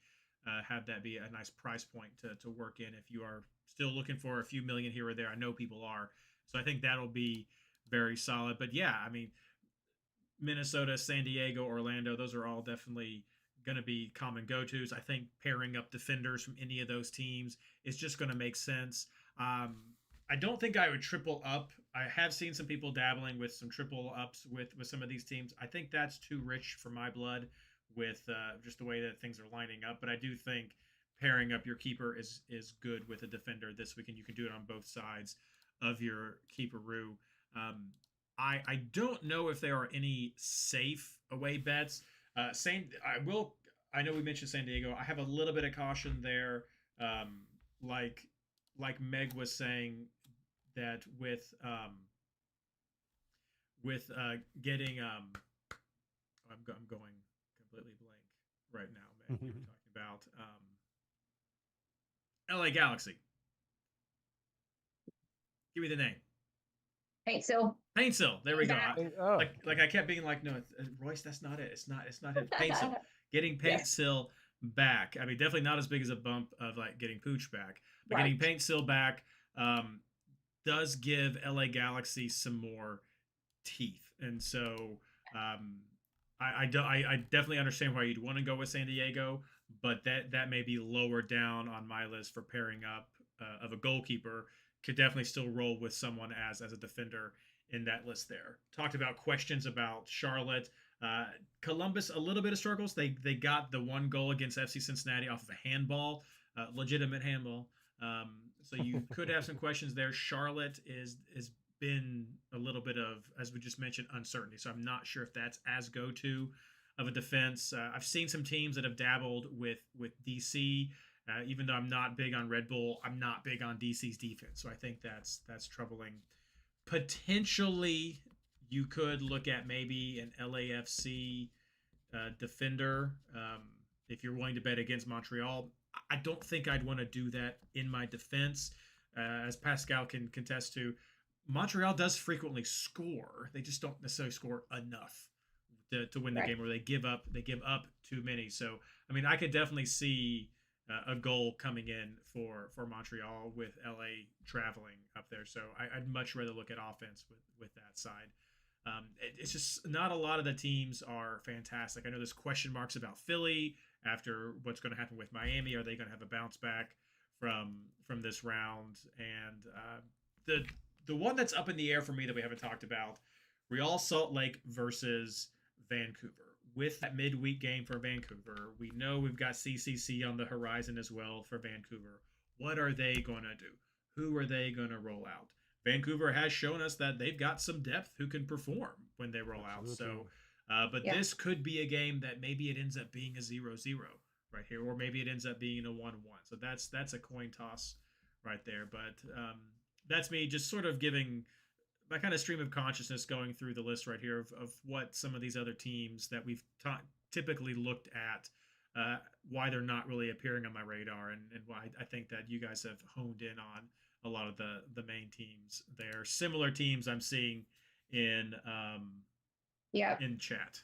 have that be a nice price point to work in if you are still looking for a few million here or there. I know people are, so I think that'll be very solid. But yeah, I mean, Minnesota, San Diego, Orlando, those are all definitely going to be common go-tos. I think pairing up defenders from any of those teams is just going to make sense. I don't think I would triple up. I have seen some people dabbling with some triple ups with some of these teams. I think that's too rich for my blood with just the way that things are lining up. But I do think pairing up your keeper is good with a defender this week, and you can do it on both sides of your keeperoo. I don't know if there are any safe away bets. I know we mentioned San Diego. I have a little bit of caution there. Like Meg was saying, that with getting I'm going completely blank right now, Meg. We were talking about LA Galaxy. Give me the name. Paintsill. There we go. Oh. Like I kept being like, no, Royce, that's not it. It's not it. Paintsill. Getting Paintsill back. I mean, definitely not as big as a bump of like getting Pooch back, but getting Paintsill back does give LA Galaxy some more teeth, and so I definitely understand why you'd want to go with San Diego, but that may be lower down on my list for pairing up of a goalkeeper. Could definitely still roll with someone as a defender in that list there. Talked about questions about Charlotte. Columbus, a little bit of struggles. They got the one goal against FC Cincinnati off of a handball, legitimate handball. So you could have some questions there. Charlotte has been a little bit of, as we just mentioned, uncertainty. So I'm not sure if that's as go-to of a defense. I've seen some teams that have dabbled with DC. Even though I'm not big on Red Bull, I'm not big on DC's defense. So I think that's troubling. Potentially, you could look at maybe an LAFC defender if you're willing to bet against Montreal. I don't think I'd want to do that in my defense. As Pascal can contest to, Montreal does frequently score. They just don't necessarily score enough to win the game, or they give up too many. So, I mean, I could definitely see a goal coming in for Montreal with LA traveling up there. So I'd much rather look at offense with that side. It's just not a lot of the teams are fantastic. I know there's question marks about Philly after what's going to happen with Miami. Are they going to have a bounce back from this round? And the one that's up in the air for me that we haven't talked about, Real Salt Lake versus Vancouver. With that midweek game for Vancouver, we know we've got CCC on the horizon as well for Vancouver. What are they going to do? Who are they going to roll out? Vancouver has shown us that they've got some depth who can perform when they roll out. So, but this could be a game that maybe it ends up being a 0-0 right here, or maybe it ends up being a 1-1. So that's a coin toss right there. But that's me just sort of giving my kind of stream of consciousness going through the list right here of what some of these other teams that we've typically looked at, why they're not really appearing on my radar, and why I think that you guys have honed in on a lot of the main teams there. Similar teams I'm seeing in chat.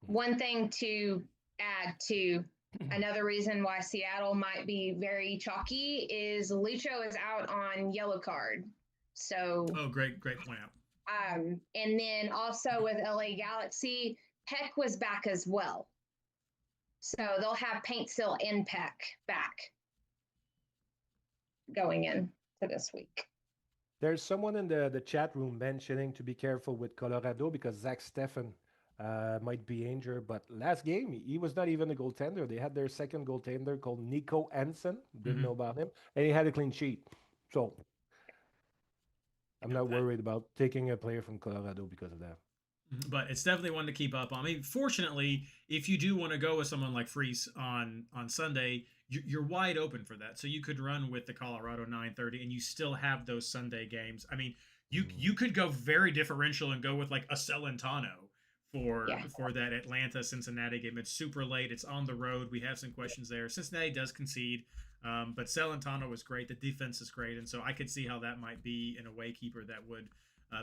One thing to add to another reason why Seattle might be very chalky is Lucho is out on yellow card. So great point out. And then also with LA Galaxy, Peck was back as well. So they'll have Paintsill and Peck back going in to this week. There's someone in the chat room mentioning to be careful with Colorado because Zach Steffen might be injured. But last game, he was not even a goaltender. They had their second goaltender called Nico Hansen. Didn't know about him. And he had a clean sheet. So I'm not worried about taking a player from Colorado because of that. but it's definitely one to keep up on. I mean, fortunately, if you do want to go with someone like Freese on Sunday, you're wide open for that. So you could run with the Colorado 9:30, and you still have those Sunday games. I mean, you could go very differential and go with like a Celentano for that Atlanta Cincinnati game. It's super late. It's on the road. We have some questions there. Cincinnati does concede, but Celentano was great. The defense is great, and so I could see how that might be an away keeper that would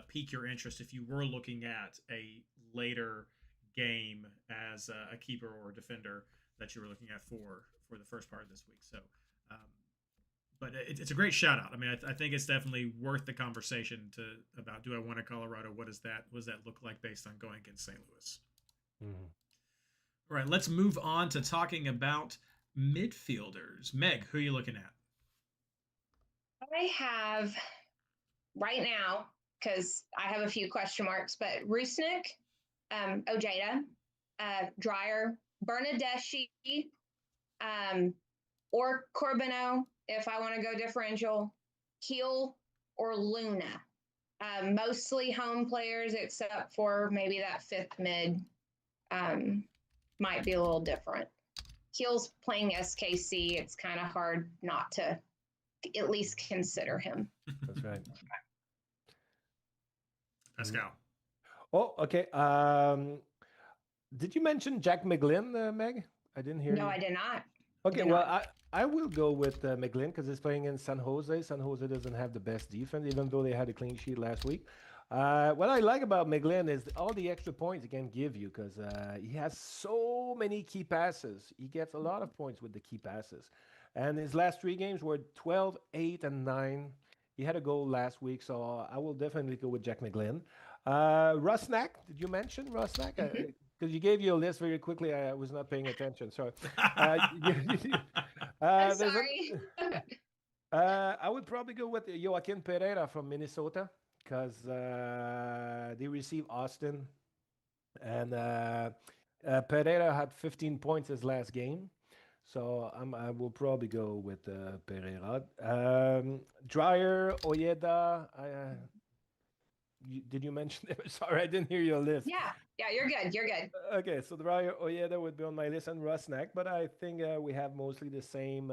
pique your interest if you were looking at a later game as a keeper or a defender that you were looking at for the first part of this week. So, but it's a great shout out. I mean, I think it's definitely worth the conversation about, do I want a Colorado? What does that look like based on going against St. Louis? All right, let's move on to talking about midfielders. Meg, who are you looking at? I have right now, because I have a few question marks, but Rusnik, Ojeda, Dreyer, Bernadeschi, or Corbino, if I want to go differential, Keel or Luna. Mostly home players, except for maybe that fifth mid might be a little different. Keel's playing SKC. It's kind of hard not to at least consider him. That's right. Pascal. Oh, okay. Did you mention Jack McGlynn, Meg? I didn't hear you. No, I did not. Okay, well, I will go with McGlynn because he's playing in San Jose. San Jose doesn't have the best defense, even though they had a clean sheet last week. What I like about McGlynn is all the extra points he can give you because he has so many key passes. He gets a lot of points with the key passes. And his last 3 games were 12, 8, and 9. He had a goal last week, so I will definitely go with Jack McGlynn. Rusnak, did you mention Rusnak? Because you gave you a list very quickly. I was not paying attention. So, I'm sorry. I would probably go with Joaquin Pereira from Minnesota because they receive Austin. And Pereira had 15 points his last game. So I will probably go with Pereira. Dreyer, Ojeda. Did you mention it? Sorry, I didn't hear your list. Yeah, you're good. You're good. Okay, so Dreyer, Ojeda would be on my list, and Rusnak. But I think we have mostly the same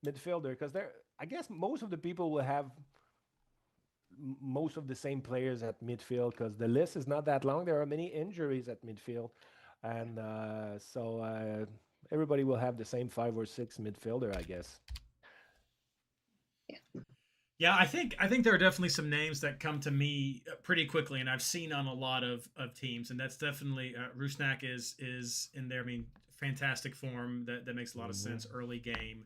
midfielder because I guess most of the people will have most of the same players at midfield because the list is not that long. There are many injuries at midfield, and so everybody will have the same 5 or 6 midfielder, I guess. Yeah, I think there are definitely some names that come to me pretty quickly, and I've seen on a lot of teams, and that's definitely Rusnak is in there. I mean, fantastic form that makes a lot of sense. Early game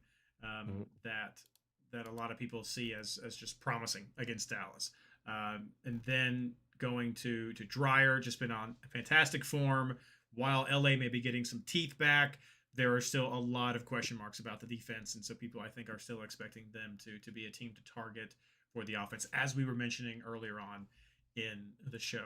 that a lot of people see as just promising against Dallas, and then going to Dreyer, just been on fantastic form. While LA may be getting some teeth back, there are still a lot of question marks about the defense, and so people, I think, are still expecting them to be a team to target for the offense, as we were mentioning earlier on in the show.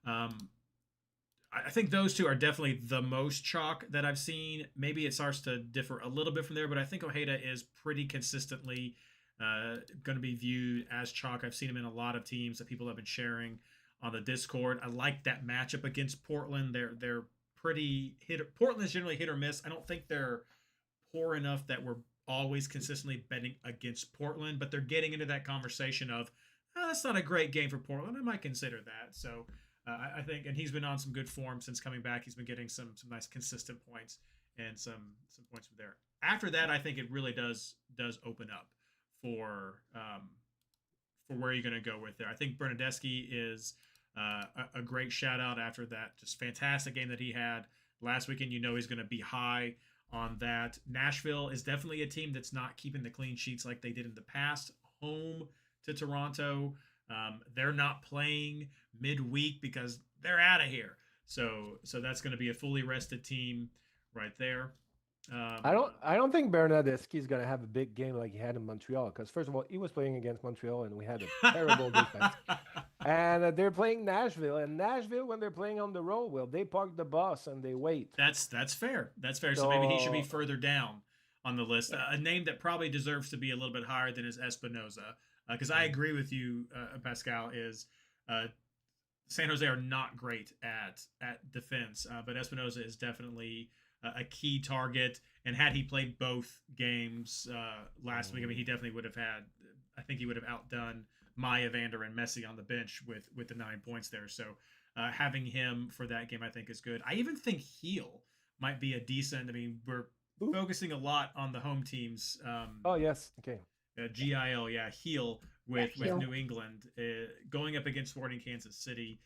I think those two are definitely the most chalk that I've seen. Maybe it starts to differ a little bit from there, but I think Ojeda is pretty consistently going to be viewed as chalk. I've seen him in a lot of teams that people have been sharing on the Discord. I like that matchup against Portland. They're pretty Portland's generally hit or miss. I don't think they're poor enough that we're always consistently betting against Portland, but they're getting into that conversation of, oh, that's not a great game for Portland. I might consider that. So I think, and he's been on some good form since coming back. He's been getting some nice consistent points and some points from there. After that, I think it really does open up for where you're going to go with there. I think Bernadeschi is a great shout out after that just fantastic game that he had last weekend. You know he's going to be high on that. Nashville is definitely a team that's not keeping the clean sheets like they did in the past. Home to Toronto. They're not playing midweek because they're out of here. So that's going to be a fully rested team right there. I don't think Bernadeschi is going to have a big game like he had in Montreal because first of all he was playing against Montreal and we had a terrible defense. And they're playing Nashville, and Nashville when they're playing on the road, well, they park the bus and they wait. That's fair. That's fair. So maybe he should be further down on the list. A name that probably deserves to be a little bit higher than is Espinoza, because I agree with you, Pascal. Is San Jose are not great at defense, but Espinoza is definitely a key target. And had he played both games last week, I mean, he definitely would have had. I think he would have outdone Maya, Vander, and Messi on the bench with the 9 points there. So having him for that game, I think, is good. I even think Heel might be a decent. I mean, we're focusing a lot on the home teams. Oh yes, okay. GIL, yeah, Heel with Heel. New England going up against Sporting Kansas City.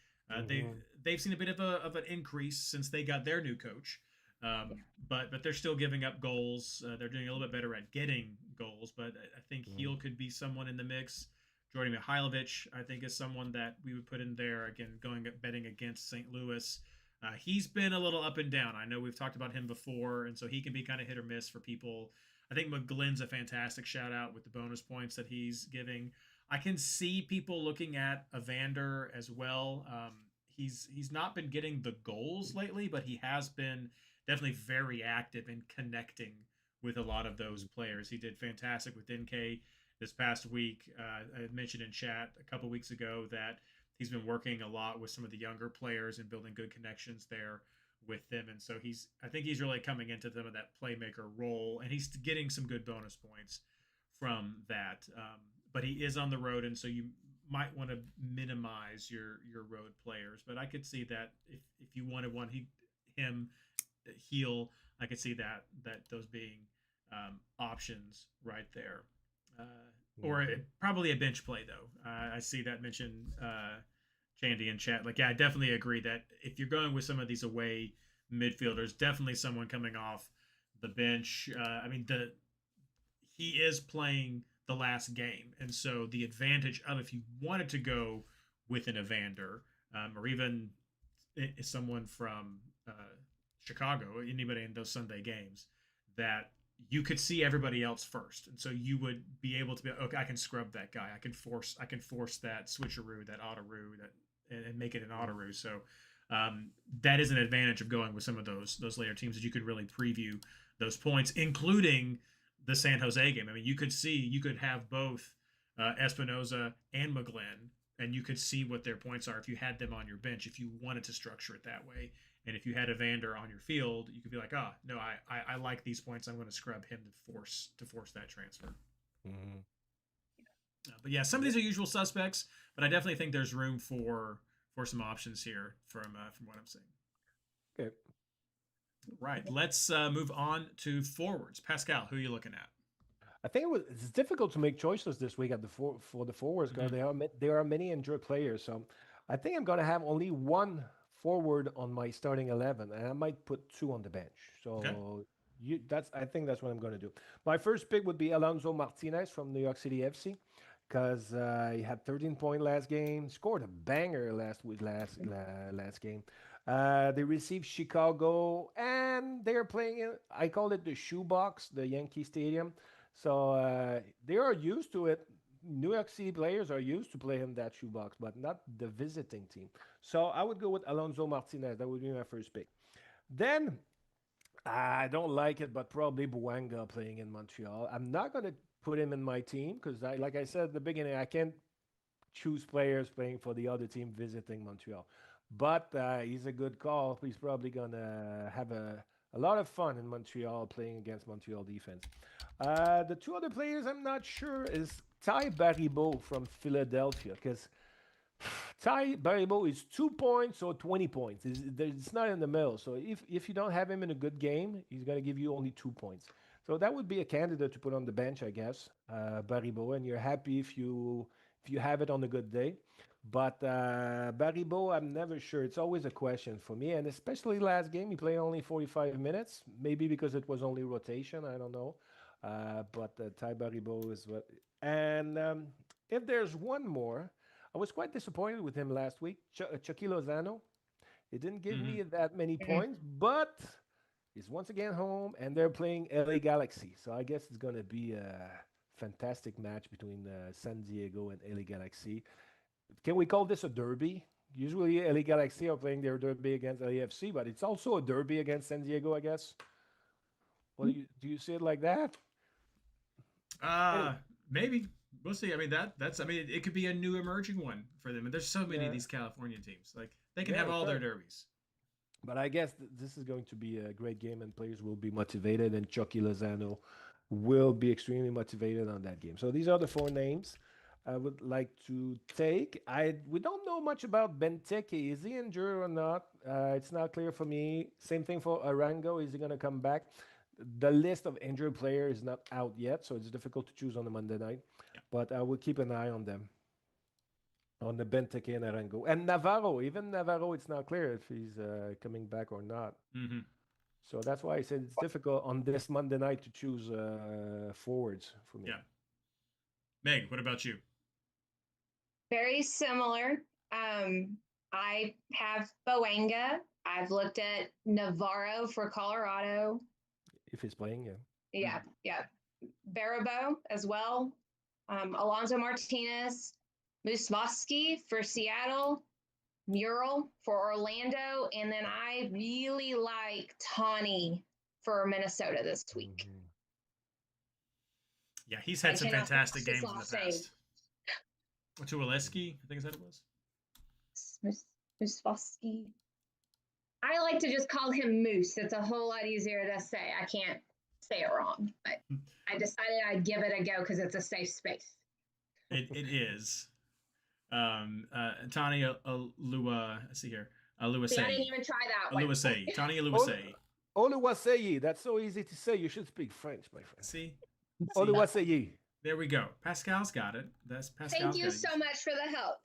They've seen a bit of an increase since they got their new coach, but they're still giving up goals. They're doing a little bit better at getting goals, but I think Heel could be someone in the mix. Jordan Mihailovic, I think, is someone that we would put in there again, betting against St. Louis. He's been a little up and down. I know we've talked about him before, and so he can be kind of hit or miss for people. I think McGlynn's a fantastic shout out with the bonus points that he's giving. I can see people looking at Evander as well. He's not been getting the goals lately, but he has been definitely very active in connecting with a lot of those players. He did fantastic with NK this past week. I had mentioned in chat a couple weeks ago that he's been working a lot with some of the younger players and building good connections there with them. And so I think he's really coming into them in that playmaker role, and he's getting some good bonus points from that. But he is on the road, and so you might want to minimize your road players. But I could see that if you wanted him Heel, I could see that those being options right there. Or probably a bench play though. I see that mentioned Chandy in chat. Like, yeah, I definitely agree that if you're going with some of these away midfielders, definitely someone coming off the bench. I mean, he is playing the last game, and so the advantage of if you wanted to go with an Evander or even someone from Chicago, anybody in those Sunday games, that you could see everybody else first, and so you would be able to be, okay, I can scrub that guy. I can force that switcheroo, that autoroo, and make it an autoroo. So that is an advantage of going with some of those later teams, that you could really preview those points, including the San Jose game. I mean, you could have both Espinoza and McGlynn, and you could see what their points are if you had them on your bench, if you wanted to structure it that way. And if you had Evander on your field, you could be like, no, I like these points. I'm going to scrub him to force that transfer. Mm-hmm. But yeah, some of these are usual suspects, but I definitely think there's room for some options here from what I'm seeing. Okay. Right. Let's move on to forwards. Pascal, who are you looking at? I think it's difficult to make choices this week for the forwards because there are many injured players. So I think I'm going to have only one forward on my starting 11, and I might put 2 on the bench. So I think that's what I'm going to do. My first pick would be Alonso Martinez from New York City FC, because he had 13 points last game, scored a banger last game. They received Chicago, and they're playing I call it the shoebox, the Yankee Stadium. So they are used to it. New York City players are used to playing that shoebox, but not the visiting team. So I would go with Alonso Martinez. That would be my first pick. Then I don't like it, but probably Bouanga playing in Montreal. I'm not going to put him in my team because, like I said at the beginning, I can't choose players playing for the other team visiting Montreal. But he's a good call. He's probably going to have a lot of fun in Montreal playing against Montreal defense. The 2 other players I'm not sure is Ty Baribeau from Philadelphia, because Ty Baribeau is 2 points or 20 points. It's not in the middle. So if you don't have him in a good game, he's going to give you only 2 points. So that would be a candidate to put on the bench, I guess, Baribeau, and you're happy if you have it on a good day. But Baribeau, I'm never sure. It's always a question for me, and especially last game, he played only 45 minutes, maybe because it was only rotation. I don't know. But Ty Baribeau is what. And if there's one more, I was quite disappointed with him last week. Chucky Lozano. He didn't give me that many points, but he's once again home, and they're playing LA Galaxy. So I guess it's going to be a fantastic match between San Diego and LA Galaxy. Can we call this a derby? Usually LA Galaxy are playing their derby against LAFC, but it's also a derby against San Diego, I guess. Well, do you see it like that? Maybe We'll see. I mean, that's. I mean, it could be a new emerging one for them. And there's so many of these California teams. Like they can have all their derbies. But I guess this is going to be a great game, and players will be motivated, and Chucky Lozano will be extremely motivated on that game. So these are the four names I would like to take. We don't know much about Benteke. Is he injured or not? It's not clear for me. Same thing for Arango. Is he going to come back? The list of injured players is not out yet, so it's difficult to choose on the Monday night. Yeah. But I will keep an eye on them, on the Benteke and Arango. And Navarro, even Navarro, it's not clear if he's coming back or not. Mm-hmm. So that's why I said it's difficult on this Monday night to choose forwards for me. Yeah. Meg, what about you? Very similar. I have Boanga. I've looked at Navarro for Colorado. If he's playing, yeah. Yeah, yeah. Barabo as well. Alonso Martinez, Musvoski for Seattle, Mural for Orlando, and then I really like Tawny for Minnesota this week. Mm-hmm. Yeah, he's had some fantastic games in the last past. Tualeski, I think is that it was. Musvoski. I like to just call him Moose. It's a whole lot easier to say. I can't say it wrong, but I decided I'd give it a go because it's a safe space. It is. Tani Alua. Let's see here. Aluasei. See, I didn't even try that one. Aluasei. Tani Aluasei. Oluwaseyi. That's so easy to say. You should speak French, my friend. See? Oluwaseyi. There we go. Pascal's got it. That's Pascal. Thank you so much for the help.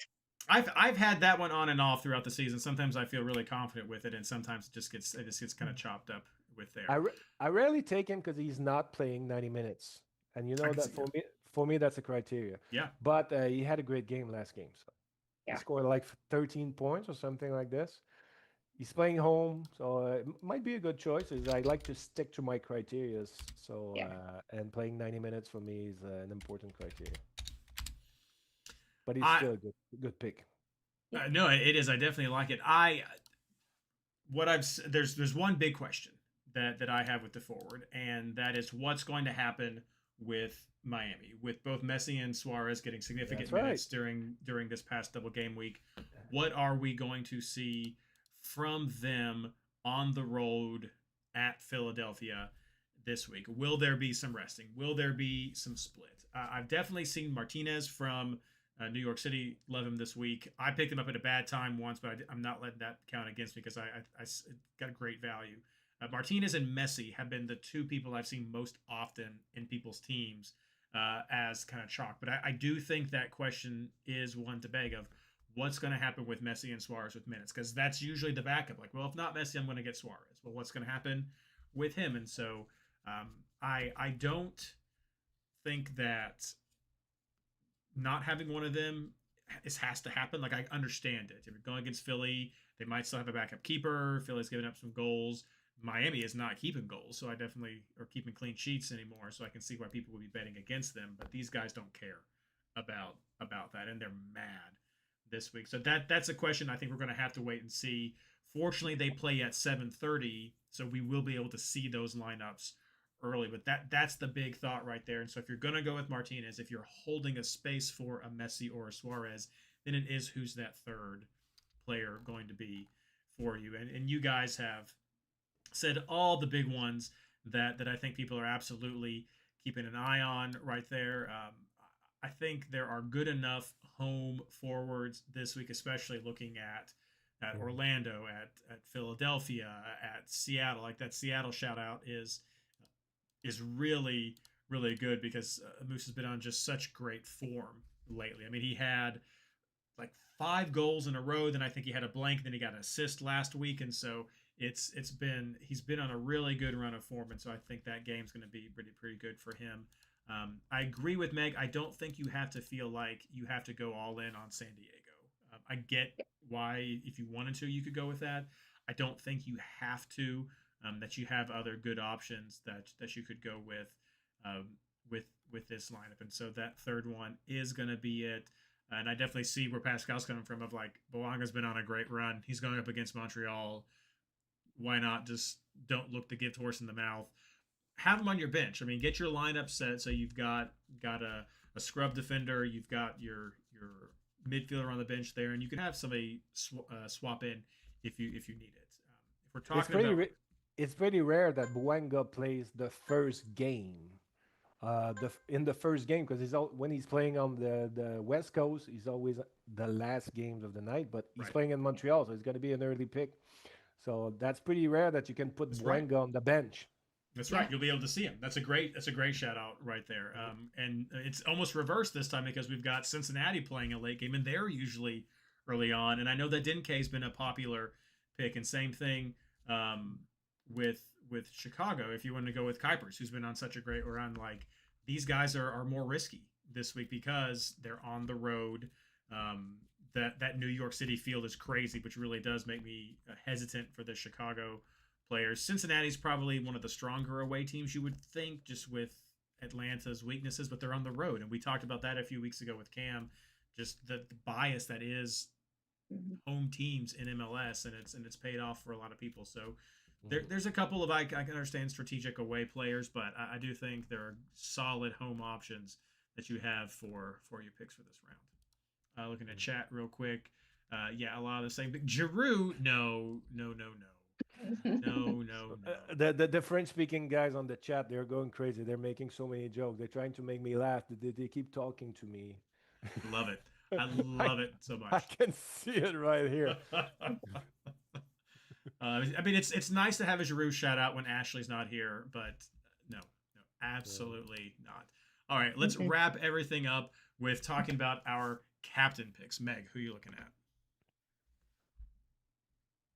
I've had that one on and off throughout the season. Sometimes I feel really confident with it, and sometimes it just gets kind of chopped up with there. I rarely take him because he's not playing 90 minutes, and you know that for me that's a criteria. Yeah. But he had a great game last game. So Yeah. He scored like 13 points or something like this. He's playing home, so it might be a good choice. I like to stick to my criteria. So and playing 90 minutes for me is an important criteria. But he's still a good pick. No, it is. I definitely like it. There's one big question that I have with the forward, and that is what's going to happen with Miami, with both Messi and Suarez getting significant minutes during this past double game week. What are we going to see from them on the road at Philadelphia this week? Will there be some resting? Will there be some split? I've definitely seen Martinez from New York City love him this week. I picked him up at a bad time once, but I'm not letting that count against me because I got great value. Martinez and Messi have been the two people I've seen most often in people's teams as kind of chalk. But I do think that question is one to beg of what's going to happen with Messi and Suarez with minutes, because that's usually the backup. Like, well, if not Messi, I'm going to get Suarez. Well, what's going to happen with him? And so I don't think that not having one of them has to happen. Like, I understand it. If you're going against Philly, they might still have a backup keeper. Philly's giving up some goals. Miami is not keeping goals, so I definitely are keeping clean sheets anymore. So I can see why people would be betting against them. But these guys don't care about that, and they're mad this week. So that's a question I think we're going to have to wait and see. Fortunately, they play at 7:30, so we will be able to see those lineups early. But that's the big thought right there. And so if you're going to go with Martinez, if you're holding a space for a Messi or a Suarez, then it is who's that third player going to be for you. And you guys have said all the big ones that I think people are absolutely keeping an eye on right there. I think there are good enough home forwards this week, especially looking at Orlando, at Philadelphia, at Seattle. Like that Seattle shout out is really, really good because Moose has been on just such great form lately. I mean, he had like 5 goals in a row. Then I think he had a blank. Then he got an assist last week. And so he's been on a really good run of form. And so I think that game's going to be pretty good for him. I agree with Meg. I don't think you have to feel like you have to go all in on San Diego. I get why, if you wanted to, you could go with that. I don't think you have to. That you have other good options that you could go with this lineup. And so that third one is going to be it. And I definitely see where Pascal's coming from of like, Boanga's been on a great run. He's going up against Montreal. Why not just don't look the gift horse in the mouth? have them on your bench. I mean, get your lineup set so you've got a scrub defender, you've got your midfielder on the bench there, and you can have somebody swap in if you need it. If we're talking about, it's pretty rare that Buenga plays the first game. In the first game, because when he's playing on the West Coast, he's always the last games of the night. But he's playing in Montreal, so he's going to be an early pick. So that's pretty rare that you can put Buenga on the bench. That's right. You'll be able to see him. That's a great shout out right there. And it's almost reversed this time because we've got Cincinnati playing a late game, and they're usually early on. And I know that Dinke's been a popular pick, and same thing with Chicago. If you want to go with Kuipers, who's been on such a great run, like these guys are more risky this week because they're on the road. That New York City field is crazy, which really does make me hesitant for the Chicago players. Cincinnati's probably one of the stronger away teams, you would think, just with Atlanta's weaknesses, but they're on the road. And we talked about that a few weeks ago with Cam, just the bias that is home teams in MLS, and it's paid off for a lot of people. So there's a couple of, I can understand strategic away players, but I do think there are solid home options that you have for your picks for this round. Looking at chat real quick. A lot of the same. Giroux, no. The French speaking guys on the chat, they're going crazy. They're making so many jokes. They're trying to make me laugh. They keep talking to me. Love it. I love it so much. I can see it right here. I mean, it's nice to have a Giroux shout out when Ashley's not here, but no, absolutely not. All right, let's wrap everything up with talking about our captain picks. Meg, who are you looking at?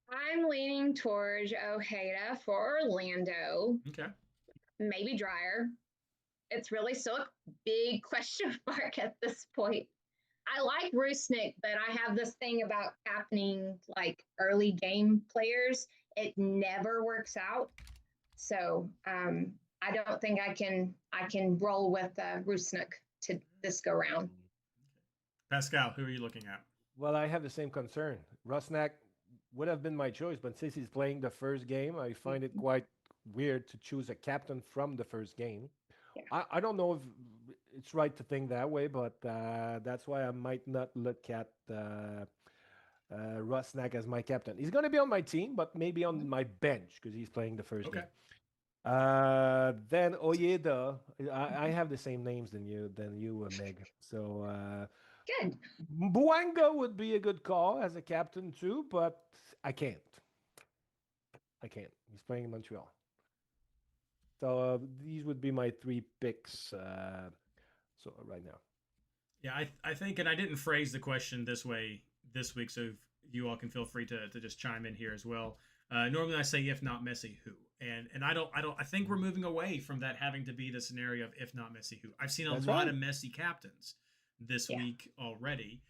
I'm leaning towards Ojeda for Orlando. Okay. Maybe Dreyer. It's really still a big question mark at this point. I like Rusnik, but I have this thing about captaining like early game players. It never works out. So I don't think I can roll with Rusnik to this go round. Pascal, who are you looking at? Well, I have the same concern. Rusnak would have been my choice, but since he's playing the first game, I find it quite weird to choose a captain from the first game. Yeah. I don't know if it's right to think that way, but that's why I might not look at Rusnak as my captain. He's going to be on my team, but maybe on my bench because he's playing the first game. Then Ojeda, I have the same names than you, Meg. So good. Buenga would be a good call as a captain too, but I can't. He's playing in Montreal. So these would be my three picks. So right now. Yeah, I think, and I didn't phrase the question this way this week, so you all can feel free to just chime in here as well. Normally I say if not Messi, who? And I think we're moving away from that having to be the scenario of if not Messi, who. I've seen a lot of Messi captains this week already.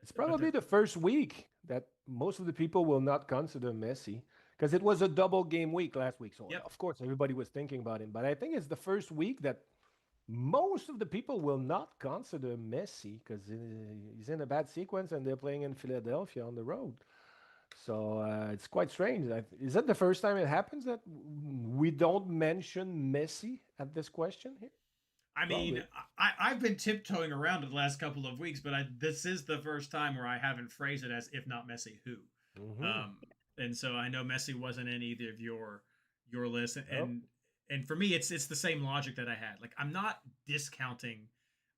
It's probably the first week that most of the people will not consider Messi because it was a double game week last week. So of course everybody was thinking about him, but I think it's the first week that most of the people will not consider Messi because he's in a bad sequence and they're playing in Philadelphia on the road. So it's quite strange. Is that the first time it happens that we don't mention Messi at this question here? I mean, I've been tiptoeing around it the last couple of weeks, but this is the first time where I haven't phrased it as if not Messi, who. And so I know Messi wasn't in either of your list. And for me, it's the same logic that I had. Like, I'm not discounting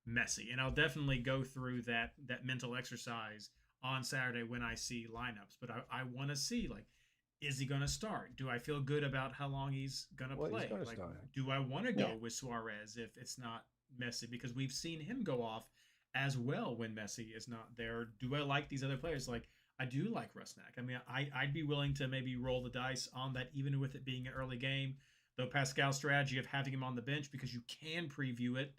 Messi, and I'll definitely go through that mental exercise on Saturday when I see lineups. But I want to see, like, is he going to start? Do I feel good about how long he's going to play? Like, do I want to go with Suarez if it's not Messi? Because we've seen him go off as well when Messi is not there. Do I like these other players? Like, I do like Rusnak. I mean, I'd be willing to maybe roll the dice on that, even with it being an early game. Though Pascal's strategy of having him on the bench because you can preview it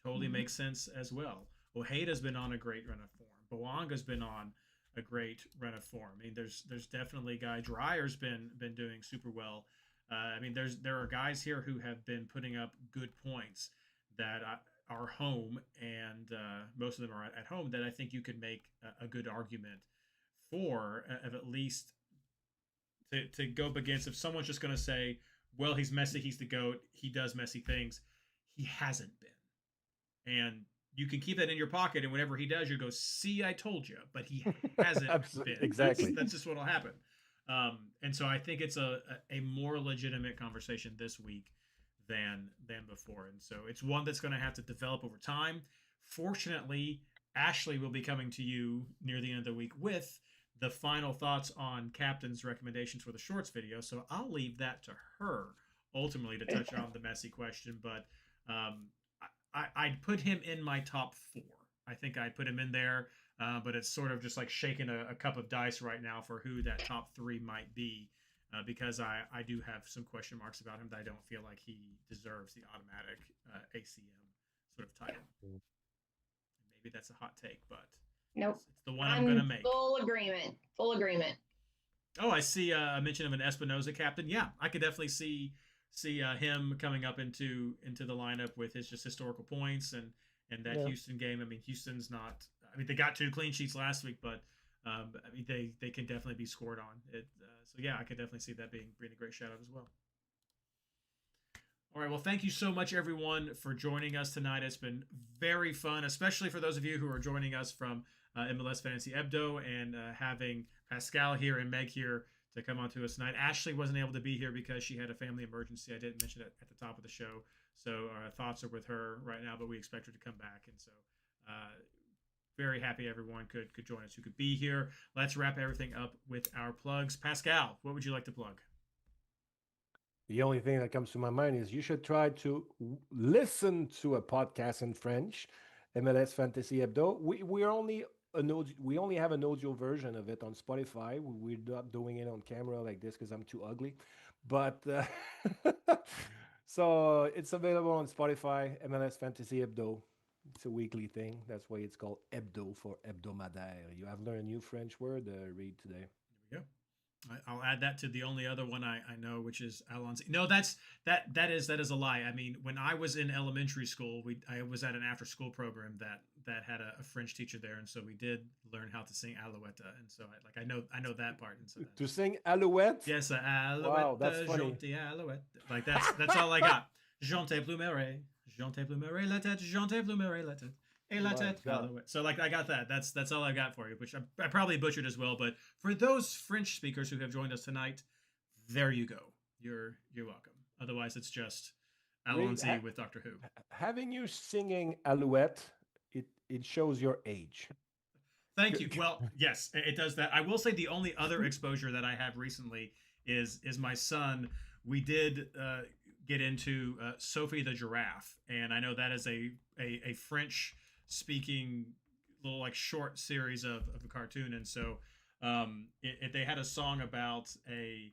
totally makes sense as well. Ojeda's been on a great run of form. Boanga's been on a great run of form. I mean, there's definitely Dreyer's been doing super well. I mean, there are guys here who have been putting up good points that are home, and most of them are at home that I think you could make a good argument for, of at least to go up against. If someone's just going to say well, he's Messi, he's the GOAT, he does Messi things. He hasn't been. And you can keep that in your pocket, and whenever he does, you go, see, I told you, but he hasn't been. Exactly. That's just what'll happen. And so I think it's a more legitimate conversation this week than before. And so it's one that's going to have to develop over time. Fortunately, Ashley will be coming to you near the end of the week with the final thoughts on captain's recommendations for the shorts video. So I'll leave that to her ultimately to touch on the Messi question. But I'd put him in my top 4. I think I'd put him in there, but it's sort of just like shaking a cup of dice right now for who that top 3 might be, because I do have some question marks about him that I don't feel like he deserves the automatic ACM sort of title. Maybe that's a hot take, but Nope. it's the one I'm going to make. Full agreement. Full agreement. Oh, I see a mention of an Espinoza captain. Yeah, I could definitely see him coming up into the lineup with his just historical points and that Houston game. I mean, Houston's not. I mean, they got 2 clean sheets last week, but I mean, they can definitely be scored on. So yeah, I could definitely see that being a great shout out as well. All right, well, thank you so much, everyone, for joining us tonight. It's been very fun, especially for those of you who are joining us from MLS Fantasy Hebdo and having Pascal here and Meg here to come on to us tonight. Ashley wasn't able to be here because she had a family emergency. I didn't mention it at the top of the show, so our thoughts are with her right now, but we expect her to come back. And so very happy everyone could join us who could be here. Let's wrap everything up with our plugs. Pascal, what would you like to plug? The only thing that comes to my mind is you should try to listen to a podcast in French, MLS Fantasy Hebdo. We only have an audio version of it on Spotify. We're not doing it on camera like this because I'm too ugly. But so it's available on Spotify, MLS Fantasy Hebdo. It's a weekly thing. That's why it's called Hebdo for hebdomadaire. You have learned a new French word, Reid, today. There we go. I'll add that to the only other one I know, which is Alonzi. No, that is a lie. I mean, when I was in elementary school, I was at an after school program that had a French teacher there, and so we did learn how to sing Alouette, and so I know that part. And so to sing Alouette. Yes, Alouette. Wow, that's funny. Alouette. Like that's all I got. Jean plumerai, la tête, Jean plumerai, la tête. So I got that. That's all I got for you, which I probably butchered as well. But for those French speakers who have joined us tonight, there you go. You're welcome. Otherwise, it's just Alonzi with Doctor Who. Having you singing Alouette, it shows your age. Thank you. Well, yes, it does that. I will say the only other exposure that I have recently is my son. We did get into Sophie the Giraffe, and I know that is a French speaking little like short series of a cartoon, and so they had a song about a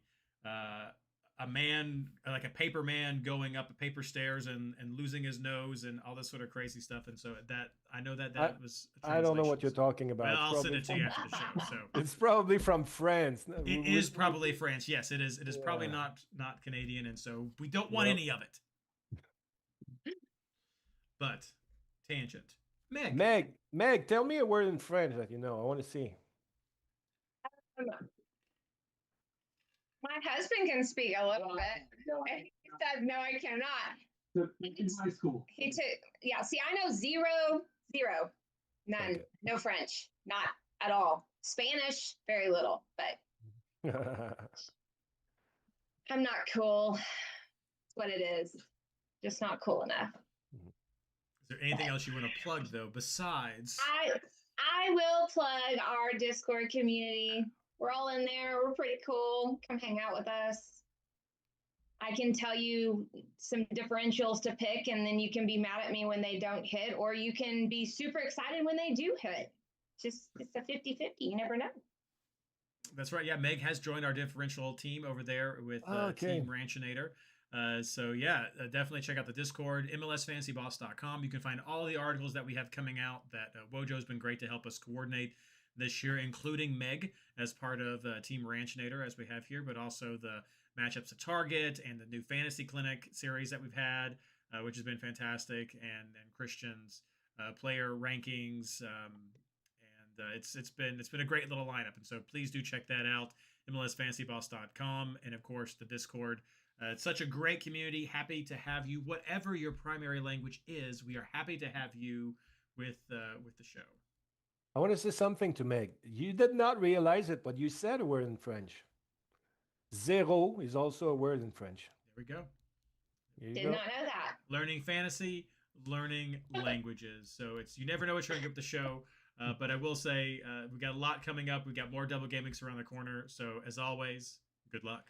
man, like a paper man, going up a paper stairs and losing his nose and all this sort of crazy stuff. And so that I know that was I don't know what you're talking about. Well, I'll send it to you after the show. So it's probably from France. It is probably France. Yes, it is. It is probably not Canadian, and so we don't want any of it. But tangent. Meg, tell me a word in French that you know. I want to see. My husband can speak a little bit. He said, no, I cannot. In high school. He took, see, I know zero, none, Okay. no French, not at all. Spanish, very little, but I'm not cool. That's what it is. Just not cool enough. Is there anything else you want to plug though besides? I will plug our Discord community. We're all in there. We're pretty cool. Come hang out with us. I can tell you some differentials to pick, and then you can be mad at me when they don't hit, or you can be super excited when they do hit. It's a 50-50. You never know. That's right. Yeah, Meg has joined our differential team over there with Team Ranchinator. So yeah, definitely check out the Discord, MLSFantasyBoss.com. You can find all the articles that we have coming out that Wojo's been great to help us coordinate this year, including Meg as part of Team Ranchinator, as we have here, but also the matchups to target and the new fantasy clinic series that we've had, which has been fantastic, and Christian's player rankings. And it's been a great little lineup. And so please do check that out, MLSFantasyBoss.com, and of course the Discord. It's such a great community. Happy to have you, whatever your primary language is. We are happy to have you with the show. I want to say something to Meg. You did not realize it, but you said a word in French. Zero is also a word in French. There we go. There you Did go. not know that. Learning fantasy, learning languages. So you never know what you're going to get with the show. But I will say we got a lot coming up. We got more double gamings around the corner. So as always, good luck.